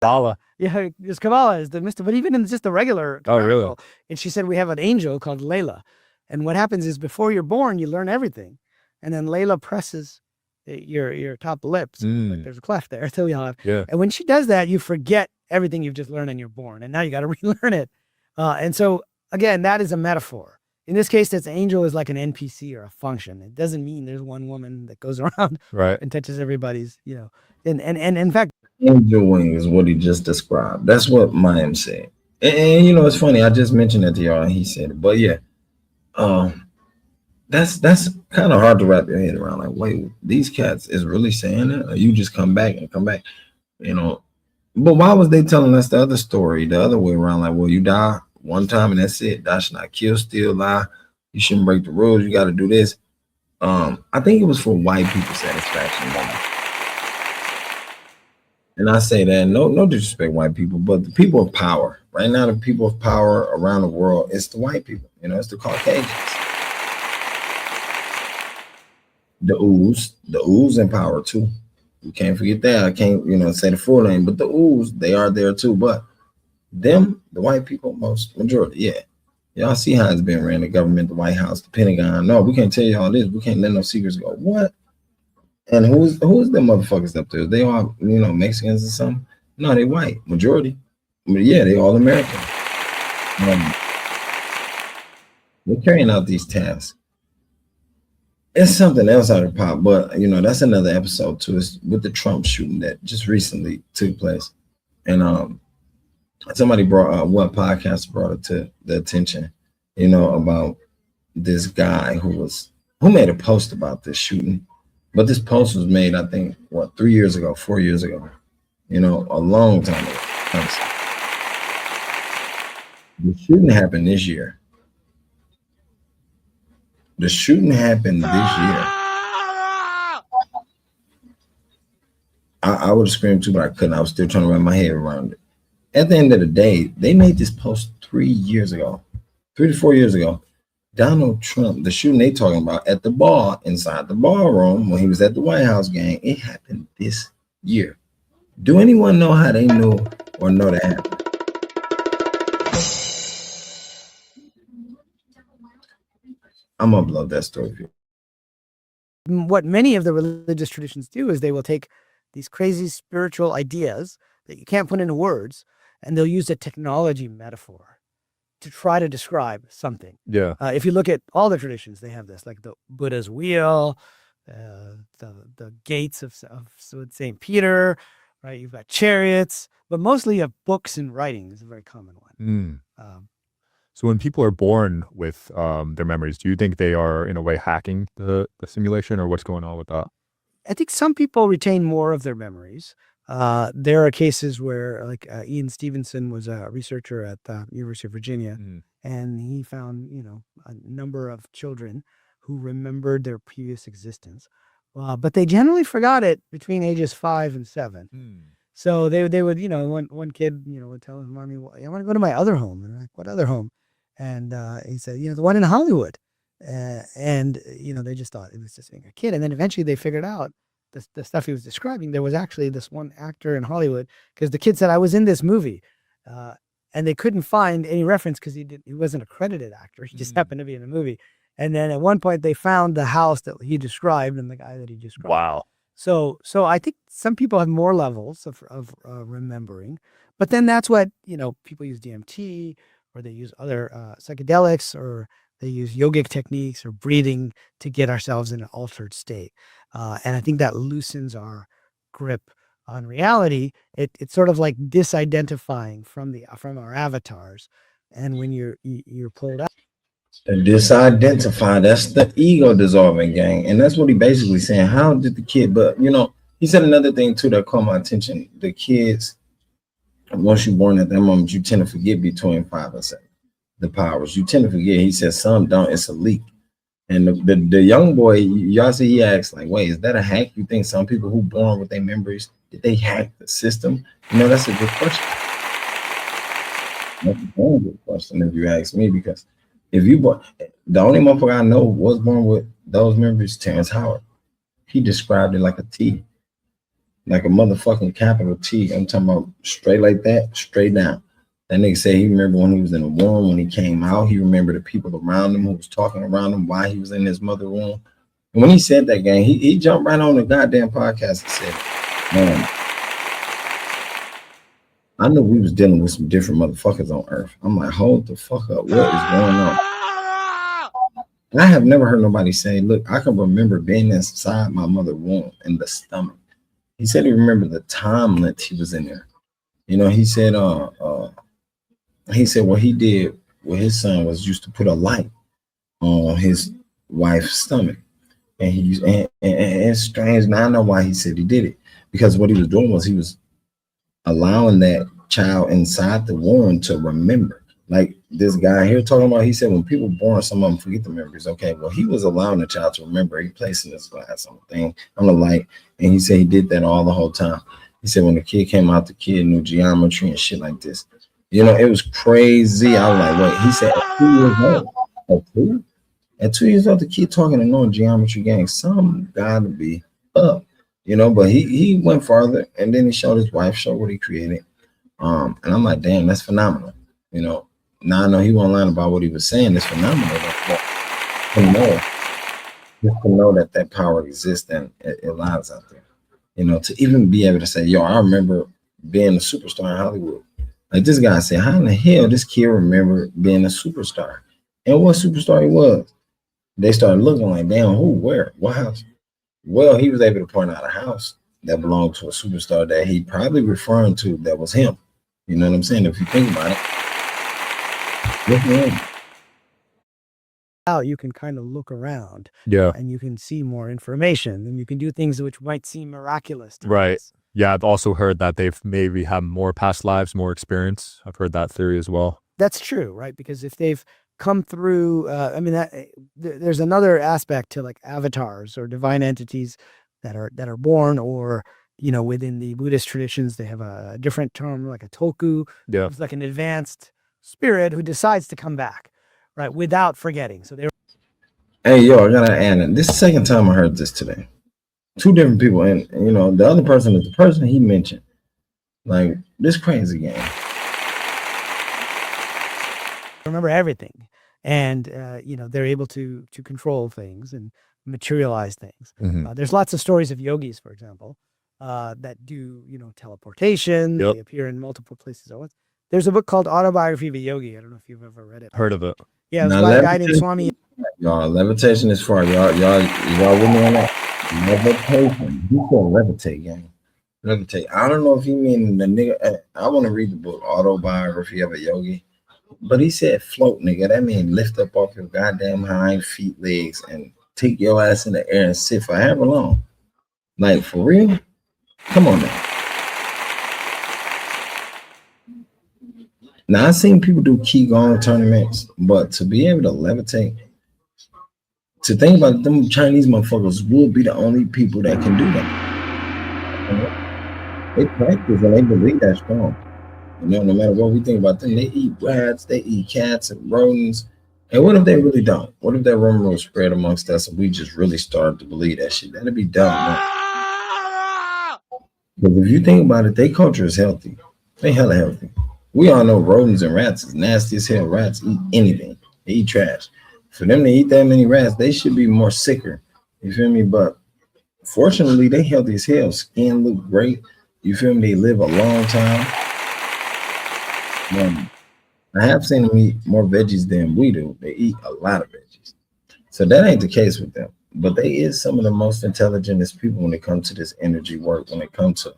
Kabbalah. Yeah, this Kabbalah is the mystery, but even in just the regular really? And she said we have an angel called Layla. And what happens is before you're born, you learn everything. And then Layla presses your top lips. Like there's a cleft there. So Yeah. And when she does that, you forget everything you've just learned and you're born. And now you got to relearn it. And so, again, that is a metaphor. In this case, this angel is like an NPC or a function. It doesn't mean there's one woman that goes around and touches everybody's, And in fact, angel wing is what he just described. That's what Mayim said. And it's funny. I just mentioned that to y'all, and he said it. But yeah, that's kind of hard to wrap your head around. Like, wait, these cats is really saying that, or you just come back? But why was they telling us the other story, the other way around? Like, well, you die one time and that's it. Thou should not kill, steal, lie. You shouldn't break the rules. You got to do this. I think it was for white people's satisfaction. And I say that, no disrespect white people, but the people of power. Right now, the people of power around the world, it's the white people. It's the Caucasians. The ooze in power too. You can't forget that. I can't, say the full name, but the ooze, they are there too. But them, the white people, majority, yeah. Y'all see how it's been ran, the government, the White House, the Pentagon. No, we can't tell y'all this. We can't let no secrets go. What? And who's them motherfuckers up there? They all, Mexicans or something? No, they white, majority. But yeah, they all American. They're carrying out these tasks. It's something else out of pop, but that's another episode too. It's with the Trump shooting that just recently took place. And somebody brought what podcast brought it to the attention, about this guy who made a post about this shooting. But this post was made, I think, 3 years ago, 4 years ago, a long time ago. Honestly. The shooting happened this year. The shooting happened this year. I would have screamed too, but I couldn't. I was still trying to wrap my head around it. At the end of the day, they made this post 3 years ago, 3 to 4 years ago. Donald Trump, the shooting they talking about at the bar, inside the ballroom when he was at the White House, gang, it happened this year. Do anyone know how they knew or know that happened? I'm gonna upload that story. What many of the religious traditions do is they will take these crazy spiritual ideas that you can't put into words, and they'll use a technology metaphor to try to describe something. Yeah. If you look at all the traditions, they have this, like the Buddha's wheel, the gates of St. Peter, right? You've got chariots, but mostly you have books and writing is a very common one. So when people are born with their memories, do you think they are in a way hacking the simulation, or what's going on with that? I think some people retain more of their memories. There are cases where, like Ian Stevenson was a researcher at the University of Virginia, and he found, a number of children who remembered their previous existence, but they generally forgot it between ages 5 and 7. So they would, one kid, would tell his mommy, well, I want to go to my other home. And I'm like, what other home? And he said, the one in Hollywood. And they just thought it was just being a kid. And then eventually they figured out the stuff he was describing. There was actually this one actor in Hollywood, because the kid said, I was in this movie. And they couldn't find any reference because he wasn't a credited actor. He just happened to be in the movie. And then at one point they found the house that he described and the guy that he described. Wow. So I think some people have more levels of remembering, but then that's what, people use DMT, or they use other psychedelics, or they use yogic techniques or breathing to get ourselves in an altered state. And I think that loosens our grip on reality. It's sort of like disidentifying from our avatars. And when you're pulled out. Disidentify, that's the ego dissolving, gang. And that's what he basically saying. How did the kid, but he said another thing too that caught my attention. The kids, once you're born at that moment, you tend to forget between 5 and 7. the powers. You tend to forget. He said some don't. It's a leak. And the young boy, y'all see, he asked like, "Wait, is that a hack? You think some people who born with their memories did they hack the system?" You know, that's a good question. That's a very good question if you ask me, because if you born, the only motherfucker I know was born with those memories, Terrence Howard. He described it like a T, like a motherfucking capital T. I'm talking about straight like that, straight down. That nigga said he remember when he was in the womb, when he came out. He remembered the people around him who was talking around him while he was in his mother womb. And when he said that, gang, he jumped right on the goddamn podcast and said, "Man, I knew we was dealing with some different motherfuckers on Earth." I'm like, hold the fuck up. What is going on? I have never heard nobody say, "Look, I can remember being inside my mother womb in the stomach." He said he remembered the time length he was in there. You know, he said what he did with his son was used to put a light on his wife's stomach. And he used, and it's strange. Now I know why he said he did it, because what he was doing was he was allowing that child inside the womb to remember. Like this guy here talking about, he said when people born, some of them forget the memories. Okay, well, he was allowing the child to remember. He placing his glass on the thing on the light, and he said he did that all the whole time. He said when the kid came out, the kid knew geometry and shit like this. You know, it was crazy. I was like, wait. He said at 2 years old, at 2 years old, the kid talking and knowing geometry, gang, some gotta be up. You know, but he went farther, and then he showed his wife, showed what he created. And I'm like, damn, that's phenomenal. You know, now I know he wasn't lying about what he was saying. It's phenomenal. But to know, just to know that that power exists and it lies out there. You know, to even be able to say, yo, I remember being a superstar in Hollywood. Like this guy said, how in the hell this kid remember being a superstar? And what superstar he was? They started looking like, damn, who, where, what house? Well, he was able to point out a house that belonged to a superstar that he probably referring to that was him. You know what I'm saying? If you think about it, How you can kind of look around, Yeah. and you can see more information, and you can do things which might seem miraculous to Right. us. Yeah. I've also heard that they've maybe had more past lives, more experience. I've heard that theory as well. That's true, right? Because if they've come through, I mean, there's another aspect to like avatars or divine entities that are born, or within the Buddhist traditions, they have a different term, like a tulku. Yeah. It's like an advanced spirit who decides to come back, right, without forgetting. So hey, yo, I gotta add it. This is the second time I heard this today. Two different people, and the other person is the person he mentioned. Like this crazy game. remember everything, and they're able to control things and materialize things. Mhm. There's lots of stories of yogis, for example, that do teleportation. Yep. They appear in multiple places at once. There's a book called Autobiography of a Yogi. I don't know if you've ever read it. Heard of it. Yeah, it was Now, by a guy named levitation, Swami. y'all, levitation is far. Y'all with me on that? Levitation. He said levitate, gang. Levitate. I don't know if he mean the nigga. I want to read the book Autobiography of a Yogi, but he said float, nigga. That means lift up off your goddamn hind feet, legs, and take your ass in the air and sit for however long. Like for real? Come on now. Now I've seen people do Qigong tournaments, but to be able to levitate, to think about it, them Chinese motherfuckers will be the only people that can do that. They practice and they believe that strong. No matter what we think about them, they eat rats, they eat cats and rodents. And what if they really don't? What if that rumor was spread amongst us and we just really started to believe that shit? That'd be dumb, man. Because if you think about it, their culture is healthy. They hella healthy. We all know rodents and rats is nasty as hell. Rats eat anything. They eat trash. For them to eat that many rats, they should be more sicker. You feel me? But fortunately, they healthy as hell. Skin look great. You feel me? They live a long time. I have seen them eat more veggies than we do. They eat a lot of veggies. So that ain't the case with them. But they is some of the most intelligentest people when it comes to this energy work, when it comes to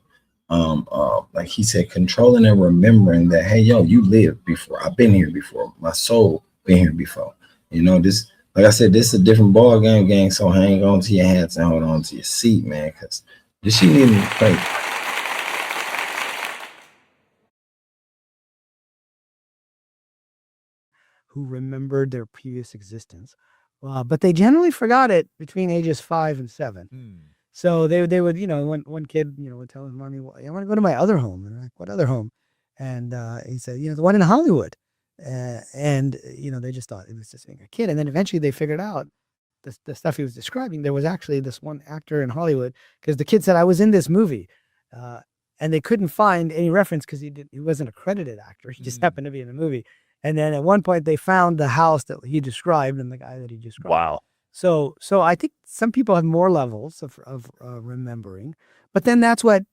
like he said, controlling and remembering that, hey, yo, you lived before. I've been here before. My soul been here before. This, like I said, this is a different ball game, gang. So hang on to your hats and hold on to your seat, man, because this shit need to be crazy. who remembered their previous existence, but they generally forgot it between ages 5 and 7. So they would, one kid, would tell his mommy, well, I want to go to my other home. And I'm like, what other home? And he said, the one in Hollywood. And they just thought it was just being a kid. And then eventually they figured out the stuff he was describing. There was actually this one actor in Hollywood, because the kid said, I was in this movie. And they couldn't find any reference because he wasn't a credited actor. He just happened to be in the movie. And then at one point they found the house that he described and the guy that he described. Wow. So I think some people have more levels of remembering, but then that's what,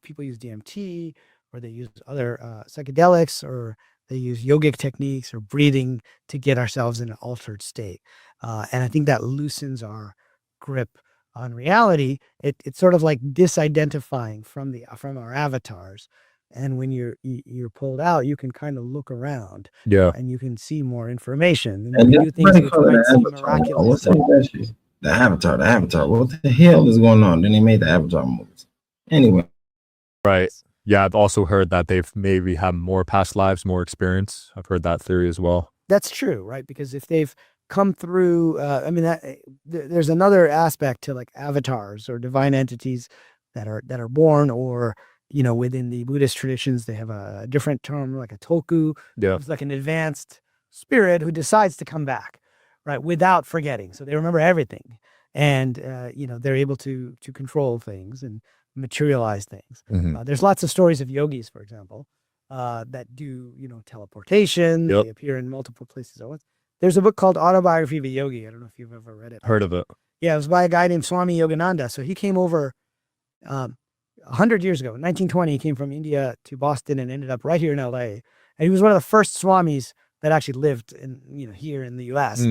people use DMT, or they use other psychedelics, or they use yogic techniques or breathing to get ourselves in an altered state. And I think that loosens our grip on reality. It's sort of like disidentifying from our avatars. And when you're pulled out, you can kind of look around, and you can see more information, and you do things which might seem miraculous. What's that shit? The Avatar. What the hell is going on? Then they made the Avatar movies. Anyway. Right. Yeah, I've also heard that they've maybe had more past lives, more experience. I've heard that theory as well. That's true, right? Because if they've come through, there's another aspect to like avatars or divine entities that are born, or within the Buddhist traditions, they have a different term, like a tulku. Yeah. It's like an advanced spirit who decides to come back, right, without forgetting. So they remember everything, and they're able to control things and materialize things. There's lots of stories of yogis, for example, that do teleportation. Yep. They appear in multiple places at once. There's a book called Autobiography of a Yogi. I don't know if you've ever read it. Heard of it? Yeah, it was by a guy named Swami Yogananda. So he came over 100 years ago, in 1920. He came from India to Boston and ended up right here in LA. And he was one of the first swamis that actually lived here in the US.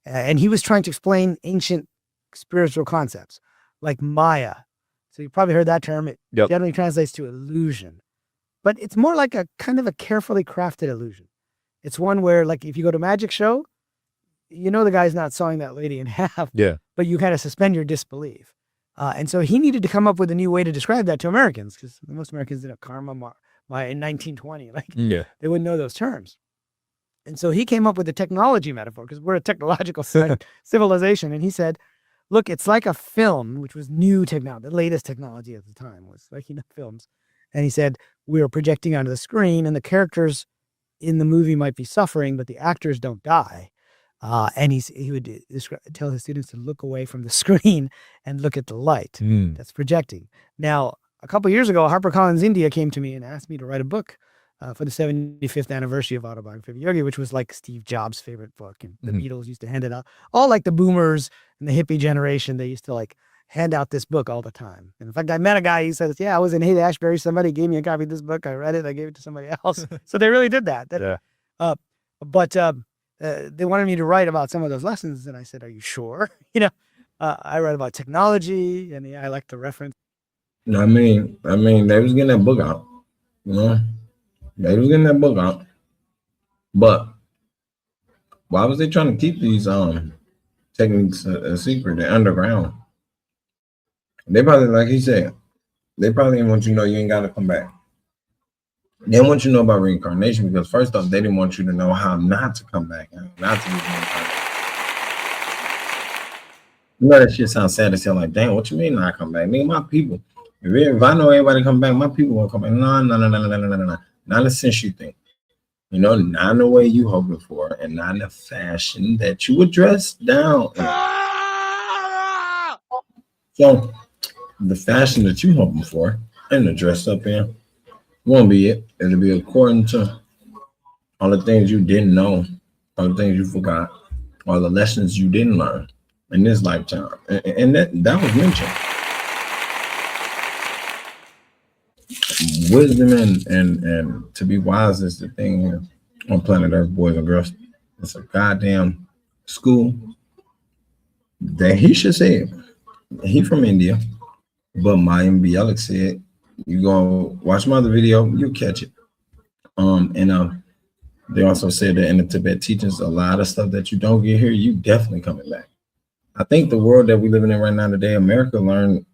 And he was trying to explain ancient spiritual concepts like Maya. So you probably heard that term. It generally translates to illusion, but it's more like a kind of a carefully crafted illusion. It's one where, like, if you go to a magic show, the guy's not sawing that lady in half, but you kind of suspend your disbelief. And so he needed to come up with a new way to describe that to Americans, because most Americans didn't karma Maya in 1920. They wouldn't know those terms. And so he came up with the technology metaphor, because we're a technological civilization. And he said, look, it's like a film, which was new technology. The latest technology at the time was like films. And he said, we are projecting onto the screen, and the characters in the movie might be suffering, but the actors don't die. And he would tell his students to look away from the screen and look at the light that's projecting. Now, a couple of years ago, HarperCollins India came to me and asked me to write a book for the 75th anniversary of Autobiography of a Yogi, which was like Steve Jobs' favorite book. And the Beatles used to hand it out. All like the boomers and the hippie generation, they used to like hand out this book all the time. And in fact, I met a guy, he said, I was in Haight-Ashbury. Somebody gave me a copy of this book. I read it. I gave it to somebody else. So they really did that. But they wanted me to write about some of those lessons. And I said, are you sure? I read about technology, and I like the reference. I mean, they was getting that book out, They was getting that book out. But why was they trying to keep these techniques a secret? They're underground. They probably, like he said, they probably didn't want you to know you ain't got to come back. They didn't want you to know about reincarnation, because first off, they didn't want you to know how not to come back, not to be reincarnated. That shit sounds sad as hell. Like, dang, what you mean not come back? Nigga, my people. If I know everybody come back, my people won't come back. No. Not in the sense you think. Not in the way you hoping for, and not in the fashion that you would dress down in. So the fashion that you hoping for and the dress up in won't be it. It'll be according to all the things you didn't know, all the things you forgot, all the lessons you didn't learn in this lifetime. And that was mentioned. Wisdom and to be wise is the thing here on planet Earth, boys and girls. It's a goddamn school that he should say it. He from India, but Mayim Bialik said, you go watch my other video, you'll catch it. They also said that in the Tibet teachings, a lot of stuff that you don't get here, you definitely coming back. I think the world that we're living in right now today, America learned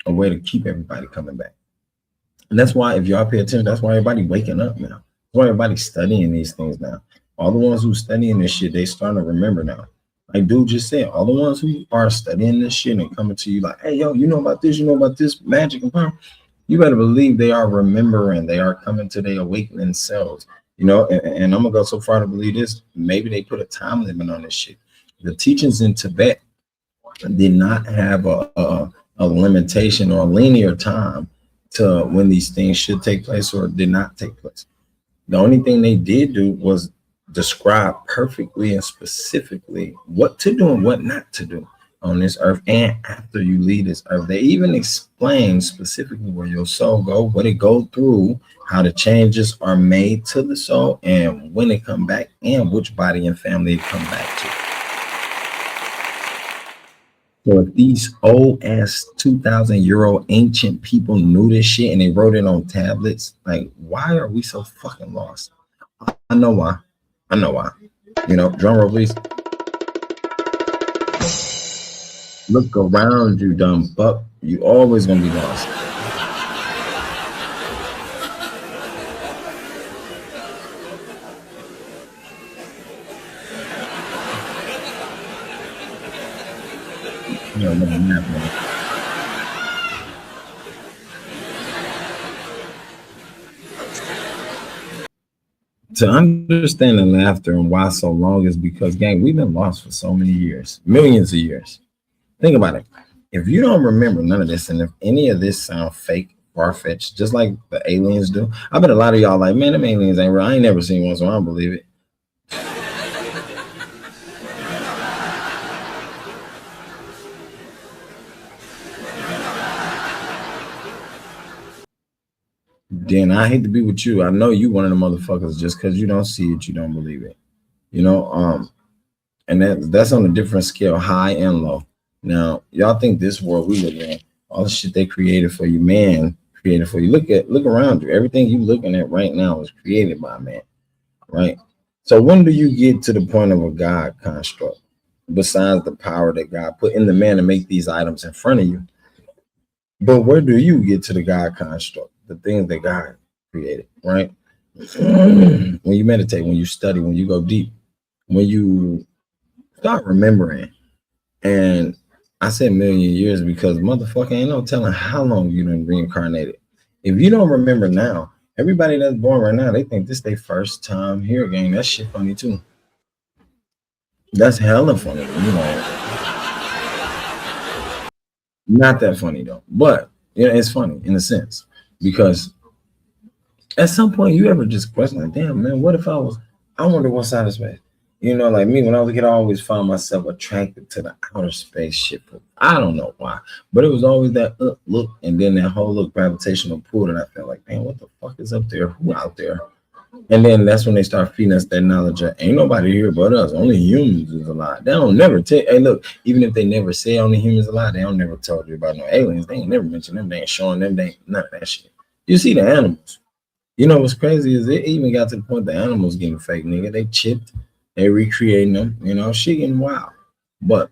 a way to keep everybody coming back. And that's why, if y'all pay attention, that's why everybody waking up now. That's why everybody's studying these things now. All the ones who studying this shit, they starting to remember now. Like dude just said, all the ones who are studying this shit and coming to you like, hey, yo, you know about this magic and power. You better believe they are remembering, they are coming to their awakening selves. You know, and I'm gonna go so far to believe this. Maybe they put a time limit on this shit. The teachings in Tibet did not have a limitation or a linear time to when these things should take place or did not take place. The only thing they did do was describe perfectly and specifically what to do and what not to do on this earth and after you leave this earth. They even explain specifically where your soul go, what it go through, how the changes are made to the soul, and when it come back, and which body and family it come back to. So if these old ass 2,000-year-old ancient people knew this shit and they wrote it on tablets, like why are we so fucking lost? I know why. I know why. You know, drum roll, please. Look around you, dumb fuck. You always gonna be lost. You know, to understand the laughter and why so long is because, gang, we've been lost for so many years, millions of years. Think about it. If you don't remember none of this, and if any of this sound fake, far-fetched, just like the aliens do, I bet a lot of y'all like, man, them aliens ain't real. I ain't never seen one, so I don't believe it. Then I hate to be with you. I know you one of the motherfuckers just because you don't see it, you don't believe it. You know, and that's on a different scale, high and low. Now, y'all think this world we live in, all the shit they created for you, man, created for you. Look around you. Everything you looking at right now was created by man, right? So when do you get to the point of a God construct? Besides the power that God put in the man to make these items in front of you. But where do you get to the God construct? The things that God created, right? When you meditate, when you study, when you go deep, when you start remembering. And I said million years because motherfucker ain't no telling how long you done reincarnated. If you don't remember now, everybody that's born right now, they think this their first time here again. That shit funny too. That's hella funny, you know. Not that funny though, but yeah, it's funny in a sense because at some point you ever just question, like, damn man, what if I wonder what side of space? You know, like me, when I was a kid, I always found myself attracted to the outer space shit. I don't know why, but it was always that look, and then that whole gravitational pull that I felt like, man, what the fuck is up there? Who out there? And then that's when they start feeding us that knowledge of ain't nobody here but us. Only humans is alive. They don't never tell. Hey, look, even if they never say only humans alive, they don't never tell you about no aliens. They ain't never mentioned them. They ain't showing them. They ain't none of that shit. You see the animals. You know what's crazy is it even got to the point the animals getting fake, nigga. They chipped. They recreating them. You know, shit getting wild. But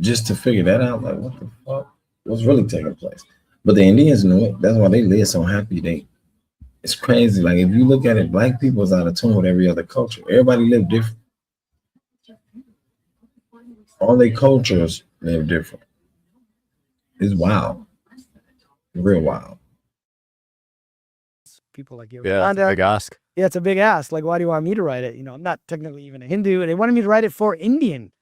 just to figure that out, like what the fuck was really taking place? But the Indians knew it. That's why they live so happy. It's crazy. Like if you look at it, black people is out of tune with every other culture. Everybody live different. All their cultures live different. It's wild. Real wild. People like you. Yeah, it's a big ask. Yeah, it's a big ask. Like, why do you want me to write it? You know, I'm not technically even a Hindu, and they wanted me to write it for Indian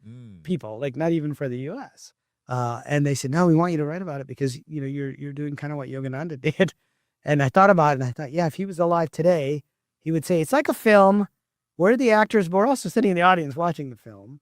people, like not even for the U.S. And they said, no, we want you to write about it because you know you're doing kind of what Yogananda did. And I thought about it, and I thought, yeah, if he was alive today, he would say, it's like a film where the actors, but we're also sitting in the audience watching the film.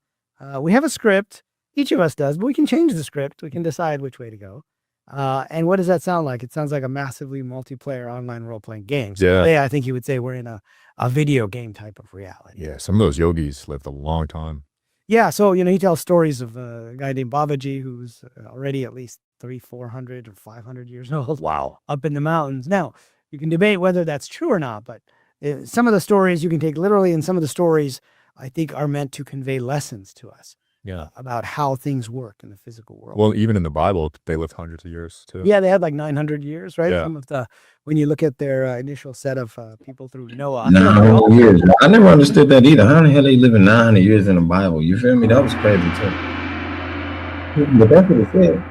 We have a script. Each of us does, but we can change the script. We can decide which way to go. And what does that sound like? It sounds like a massively multiplayer online role-playing game. So Yeah. today, I think he would say we're in a video game type of reality. Yeah, some of those yogis lived a long time. Yeah, so, you know, he tells stories of a guy named Babaji who's already at least 400 or 500 years old. Wow. Up in the mountains. Now, you can debate whether that's true or not, but some of the stories you can take literally, and some of the stories I think are meant to convey lessons to us. Yeah. About how things work in the physical world. Well, even in the Bible, they lived hundreds of years too. Yeah, they had like 900 years, right? Yeah. Some of the when you look at their initial set of people through Noah. I feel like 900 years. I never understood that either. How the hell they living 900 years in the Bible? You feel me? That was crazy too. But that's what it said.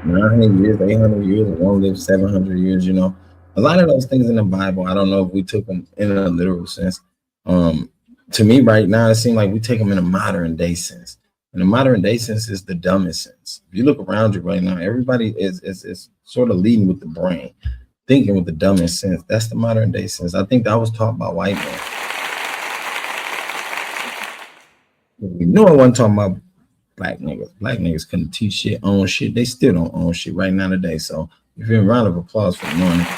900 years, 800 years, and one lived 700 years. You know, a lot of those things in the Bible. I don't know if we took them in a literal sense. To me, right now, it seems like we take them in a modern day sense. And the modern day sense is the dumbest sense. If you look around you right now, everybody is sort of leading with the brain, thinking with the dumbest sense. That's the modern day sense. I think that was taught by white men. We know I wasn't talking about black niggas. Black niggas couldn't teach shit, own shit. They still don't own shit right now today. So if you're a round of applause for knowing it.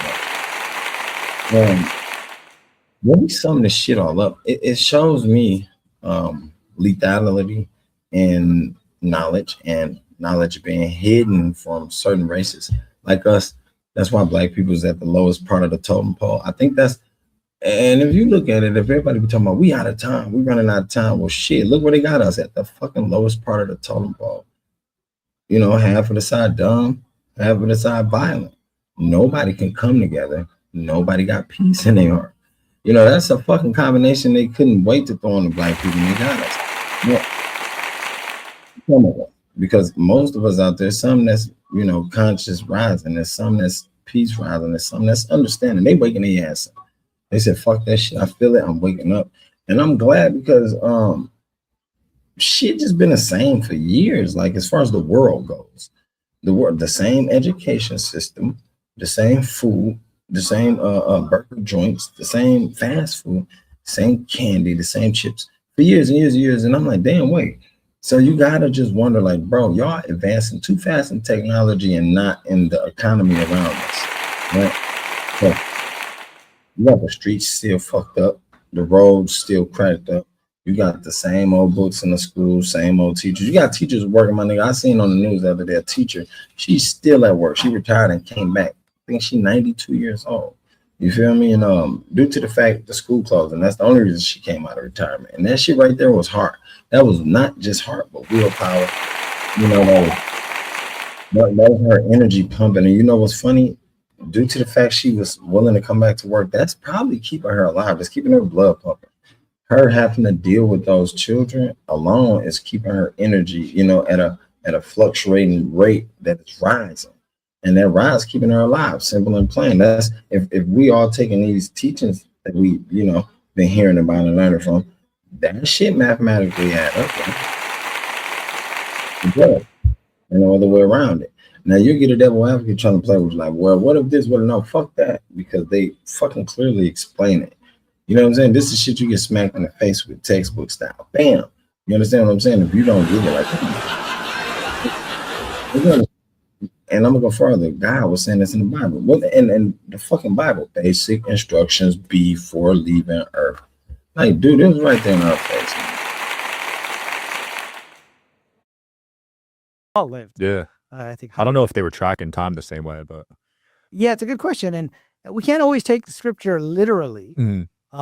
When we sum this shit all up, it shows me lethality in knowledge, and knowledge being hidden from certain races like us. That's why black people is at the lowest part of the totem pole. I think that's, and if you look at it, if everybody be talking about we out of time, we running out of time, well shit, look where they got us at, the fucking lowest part of the totem pole. You know, half of the side dumb, half of the side violent. Nobody can come together. Nobody got peace in their heart. You know, that's a fucking combination they couldn't wait to throw on the black people, and they got us. Yeah. Some of them. Because most of us out there, some that's, you know, conscious rising, there's some that's peace rising, there's some that's understanding. They waking their ass up. They said, fuck that shit. I feel it. I'm waking up. And I'm glad because shit just been the same for years. Like as far as the world goes, the same education system, the same food, the same burger joints, the same fast food, same candy, the same chips for years and years and years. And I'm like, damn, wait. So you gotta just wonder, like, bro, y'all advancing too fast in technology and not in the economy around us, right? So you got the streets still fucked up, the roads still cracked up. You got the same old books in the school, same old teachers. You got teachers working, my nigga. I seen on the news the other day, a teacher, she's still at work. She retired and came back. I think she's 92 years old. You feel me? And due to the fact the school closed, and that's the only reason she came out of retirement. And that shit right there was heart. That was not just heart, but willpower. You know, that was her energy pumping. And you know what's funny? Due to the fact she was willing to come back to work, that's probably keeping her alive. It's keeping her blood pumping. Her having to deal with those children alone is keeping her energy, you know, at a fluctuating rate that is rising. And that rise keeping her alive, simple and plain. That's if we all taking these teachings that we, you know, been hearing about and learning from, that shit mathematically add up. Right? And no other way around it. Now you get a devil advocate trying to play with like, well, what if this? Well, no, fuck that, because they fucking clearly explain it. You know what I'm saying? This is shit you get smacked in the face with textbook style. Bam. You understand what I'm saying? If you don't get it, like, and I'm gonna go further. God was saying this in the Bible. Well, and the fucking Bible, basic instructions before leaving Earth. Like, dude, it was right there in our face. all lived. Yeah. I think. I don't know if they were tracking time the same way, but Yeah, it's a good question, and we can't always take the scripture literally.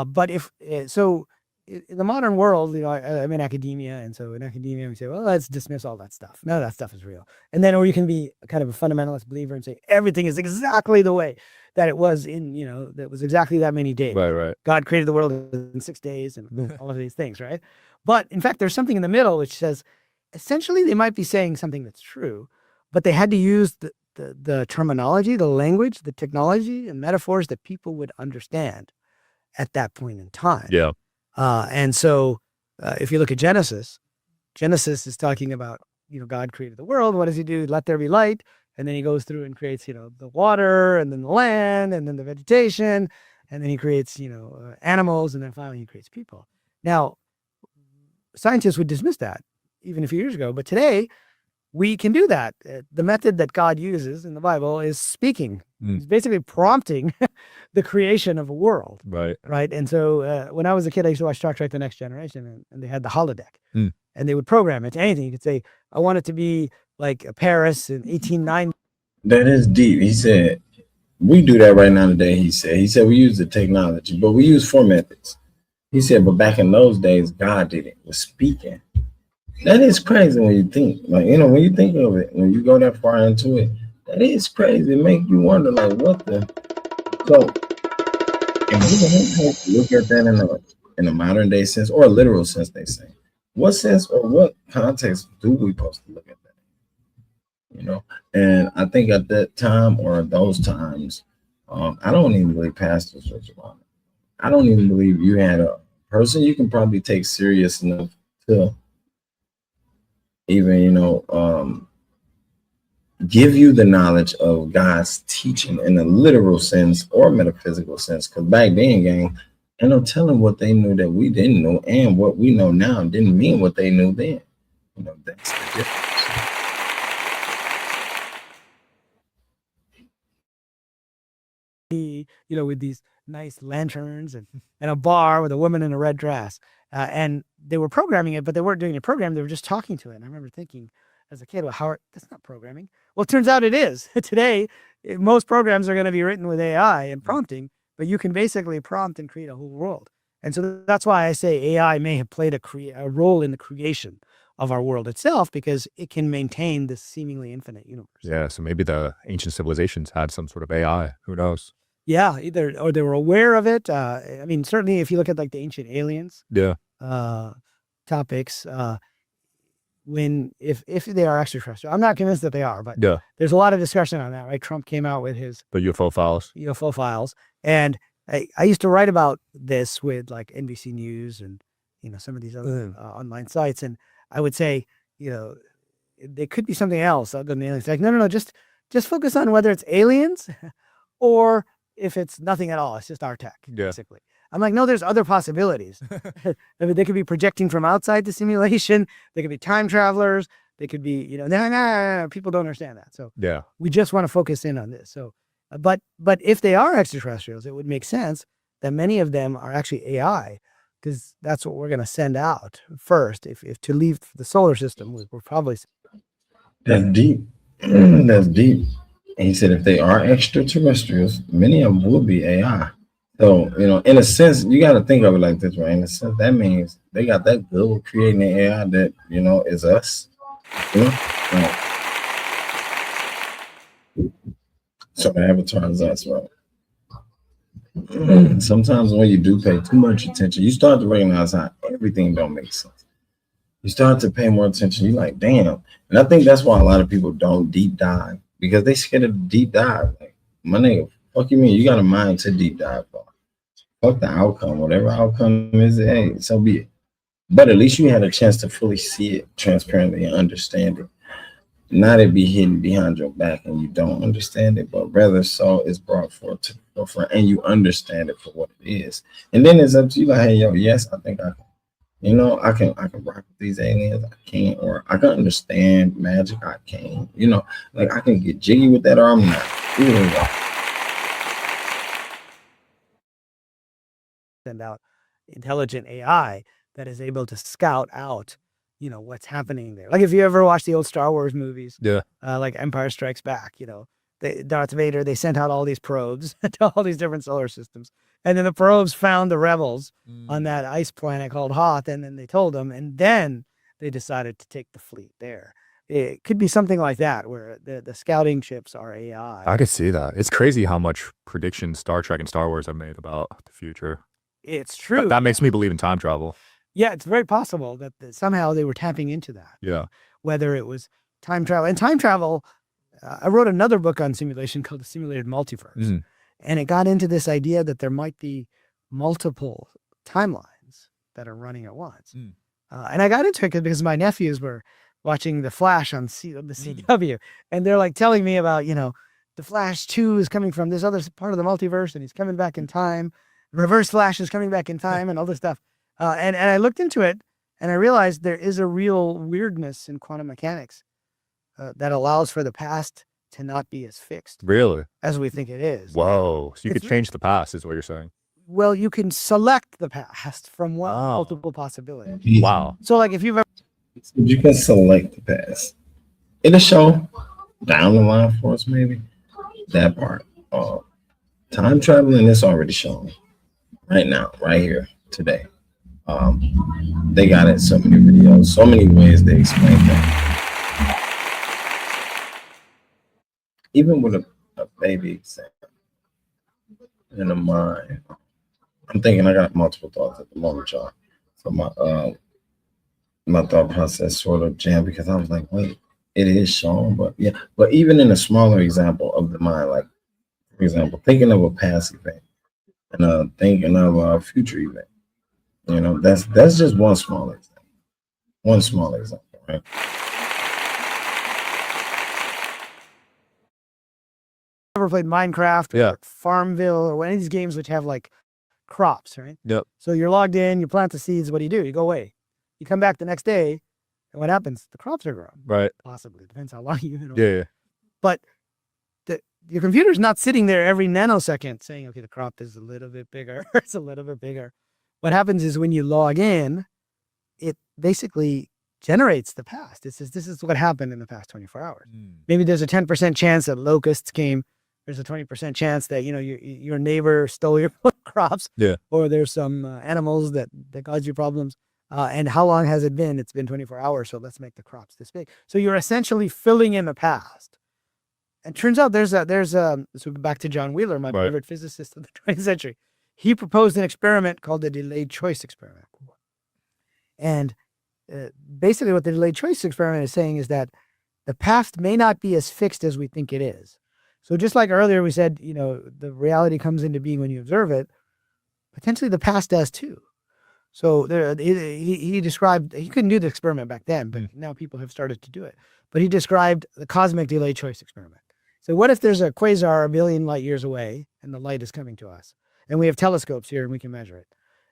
But if so, in the modern world, you know, I'm in academia, and so in academia we say, well, let's dismiss all that stuff. None of that stuff is real. And then, or you can be kind of a fundamentalist believer and say everything is exactly the way that it was in, you know, that was exactly that many days. right. God created the world in 6 days and all of these things, right? But in fact, there's something in the middle which says, essentially, they might be saying something that's true, but they had to use the terminology, the language, the technology, and metaphors that people would understand at that point in time. Yeah. And so if you look at Genesis is talking about, you know, God created the world. What does he do? Let there be light. And then he goes through and creates, you know, the water, and then the land, and then the vegetation. And then he creates, you know, animals. And then finally he creates people. Now, scientists would dismiss that even a few years ago. But today we can do that. The method that God uses in the Bible is speaking. He's basically prompting the creation of a world. Right. Right. And so when I was a kid, I used to watch Star Trek: The Next Generation, and they had the holodeck, and they would program it to anything. You could say, I want it to be like Paris in 1890. That is deep. He said, we do that right now today. He said, we use the technology, but we use 4 methods. He said, but back in those days, God did it, was speaking. That is crazy when you think, like, you know, when you think of it, when you go that far into it, that is crazy. It makes you wonder, like, what the, So, and we don't have to look at that in a modern day sense or a literal sense, they say. What sense or what context do we supposed to look at that? And I think at that time or those times, I don't even believe pastors was around. I don't even believe you had a person you can probably take serious enough to even, give you the knowledge of God's teaching in a literal sense or metaphysical sense. Because back then, gang, ain't no telling what they knew that we didn't know, and what we know now didn't mean what they knew then. That's the difference. With these nice lanterns and a bar with a woman in a red dress. And they were programming it, but they weren't doing a program. They were just talking to it. And I remember thinking as a kid, well, Howard, that's not programming. Well, it turns out it is. Today, most programs are going to be written with AI and prompting, but you can basically prompt and create a whole world. And so that's why I say AI may have played a role in the creation of our world itself, because it can maintain this seemingly infinite universe. Yeah, so maybe the ancient civilizations had some sort of AI. Who knows? Yeah, either or they were aware of it. I mean, certainly if you look at like the ancient aliens Yeah. topics, if they are extraterrestrial, I'm not convinced that they are, but Yeah. there's a lot of discussion on that, right? Trump came out with his The UFO files. UFO files, and I used to write about this with like NBC News and some of these other online sites, and I would say there could be something else other than aliens. Like no, just focus on whether it's aliens or if it's nothing at all. It's just our tech, basically. I'm like, no, there's other possibilities. I mean, they could be projecting from outside the simulation. They could be time travelers. They could be, no, people don't understand that. So yeah, we just want to focus in on this. So, but if they are extraterrestrials, it would make sense that many of them are actually AI, because that's what we're going to send out first. If to leave the solar system, we're probably. That's deep. That's deep. And he said if they are extraterrestrials, many of them will be AI. So, in a sense, you got to think of it like this, right? In a sense, that means they got that good with creating an AI that, is us. Right. So the avatar is us, right? Sometimes when you do pay too much attention, you start to recognize how everything don't make sense. You start to pay more attention. You're like, damn. And I think that's why a lot of people don't deep dive, because they scared of deep dive. Like, my nigga, fuck you mean? You got a mind to deep dive for. Fuck the outcome. Whatever outcome is, hey, so be it. But at least you had a chance to fully see it transparently and understand it. Not it be hidden behind your back and you don't understand it, but rather so it's brought forth to the forefront and you understand it for what it is. And then it's up to you, like, hey, yo, yes, I think I can. I can rock with these aliens. I can, or I can understand magic. I can, like I can get jiggy with that, or I'm not. Either way. Send out intelligent AI that is able to scout out, what's happening there. Like if you ever watch the old Star Wars movies, like Empire Strikes Back, Darth Vader, they sent out all these probes to all these different solar systems. And then the probes found the rebels on that ice planet called Hoth, and then they told them, and then they decided to take the fleet there. It could be something like that, where the scouting ships are AI. I could see that. It's crazy how much predictions Star Trek and Star Wars have made about the future. It's true. That makes me believe in time travel. Yeah, it's very possible that somehow they were tapping into that. Yeah. Whether it was time travel. And time travel, I wrote another book on simulation called The Simulated Multiverse. And it got into this idea that there might be multiple timelines that are running at once. And I got into it because my nephews were watching The Flash on the CW. And they're like telling me about, the Flash 2 is coming from this other part of the multiverse and he's coming back in time. Reverse Flash is coming back in time and all this stuff. And I looked into it and I realized there is a real weirdness in quantum mechanics that allows for the past to not be as fixed. Really? As we think it is. Whoa. So you could change the past is what you're saying. Well, you can select the past from multiple possibilities. Wow. So like if you've ever... You can select the past. It'll show down the line for us, maybe. That part. Time traveling is already shown. Right now, right here, today. They got it so many videos, so many ways they explain that. Even with a baby example, in the mind. I'm thinking I got multiple thoughts at the moment, y'all. So my thought process sort of jammed because I was like, wait, it is shown, but yeah. But even in a smaller example of the mind, like for example, thinking of a past event and thinking of a future event, that's just one small example. One small example, right? Ever played Minecraft Yeah. or Farmville or any of these games which have like crops, right? Yep. So you're logged in, you plant the seeds. What do? You go away. You come back the next day, and what happens? The crops are grown. Right. Possibly. Depends how long you've been Yeah. Yeah. But your computer's not sitting there every nanosecond saying, okay, the crop is a little bit bigger. It's a little bit bigger. What happens is when you log in, it basically generates the past. It says, this is what happened in the past 24 hours. Maybe there's a 10% chance that locusts came. There's a 20% chance that, your neighbor stole your crops. Yeah. Or there's some animals that caused you problems. And how long has it been? It's been 24 hours. So let's make the crops this big. So you're essentially filling in the past. And turns out so back to John Wheeler, my favorite physicist of the 20th century. He proposed an experiment called the delayed choice experiment. And basically what the delayed choice experiment is saying is that the past may not be as fixed as we think it is. So just like earlier we said, the reality comes into being when you observe it, potentially the past does too. So he described, he couldn't do the experiment back then, but now people have started to do it. But he described the cosmic delayed choice experiment. So what if there's a quasar 1 billion light years away and the light is coming to us and we have telescopes here and we can measure it?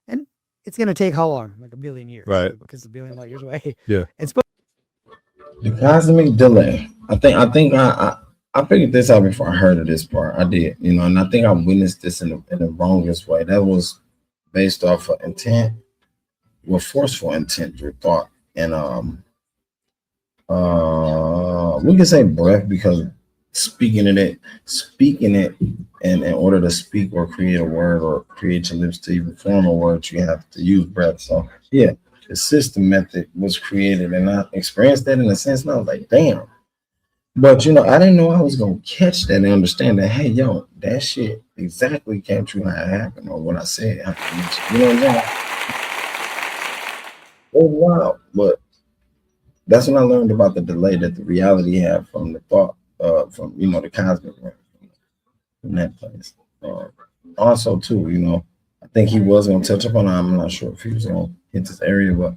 And it's going to take how long? Like 1 billion years. Right. Because 1 billion light years away. Yeah. The cosmic delay. I think I figured this out before I heard of this part. I did, and I think I witnessed this in the wrongest way. That was based off of intent, forceful intent through thought. And we can say breath because speaking it and in order to speak or create a word or create your lips to even form a word, you have to use breath. So yeah, the system method was created and I experienced that in a sense. And I was like, damn. But I didn't know I was gonna catch that and understand that, hey, yo, that shit exactly came true how it happened or what I said. You know what I'm saying? Oh wow. But that's when I learned about the delay that the reality had from the thought, from the cosmic realm from that place. Also, too, I think he was gonna touch upon it. I'm not sure if he was gonna hit this area, but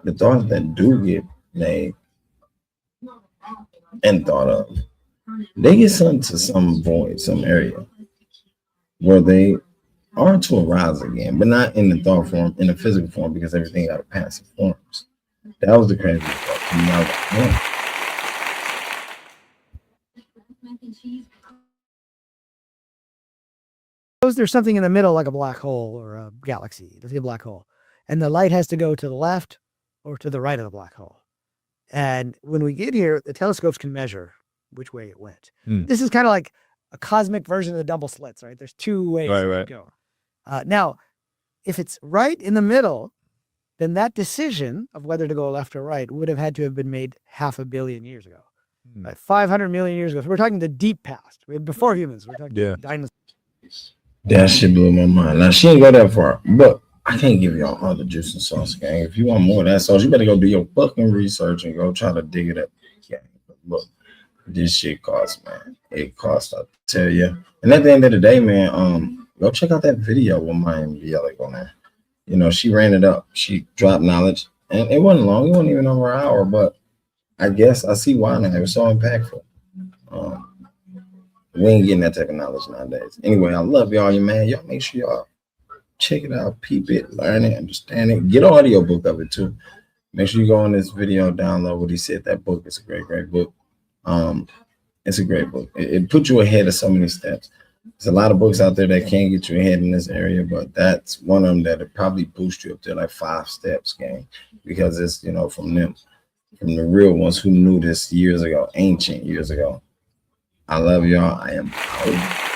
the thoughts that do get made and thought of, they get sent to some void, some area where they are to arise again, but not in the thought form, in the physical form, because everything got passive forms. That was the crazy part. I was like, yeah. Suppose there's something in the middle like a black hole or a galaxy. Let's say a black hole. And the light has to go to the left or to the right of the black hole. And when we get here, the telescopes can measure which way it went. This is kind of like a cosmic version of the double slits, right? There's two ways to go. Now, if it's right in the middle, then that decision of whether to go left or right would have had to have been made 500 million years ago. Like 500 million years ago. So we're talking the deep past. Before humans. We're talking dinosaurs. That shit blew my mind. Now, she ain't go that far, but I can't give y'all all the juice and sauce, gang. If you want more of that sauce, you better go do your fucking research and go try to dig it up. Gang. But look, this shit costs, man. It costs, I tell you. And at the end of the day, man, go check out that video with Miami Bialik on there. She ran it up. She dropped knowledge. And it wasn't long. It wasn't even over an hour, but I guess I see why now. It was so impactful. We ain't getting that type of knowledge nowadays. Anyway, I love y'all, man. Y'all make sure y'all check it out, peep it, learn it, understand it. Get an audio book of it too. Make sure you go on this video, download what he said. That book is a great, great book. It's a great book. It puts you ahead of so many steps. There's a lot of books out there that can get you ahead in this area, but that's one of them that would probably boost you up to like 5 steps, gang, because it's from the real ones who knew this years ago, ancient years ago. I love y'all. I am out.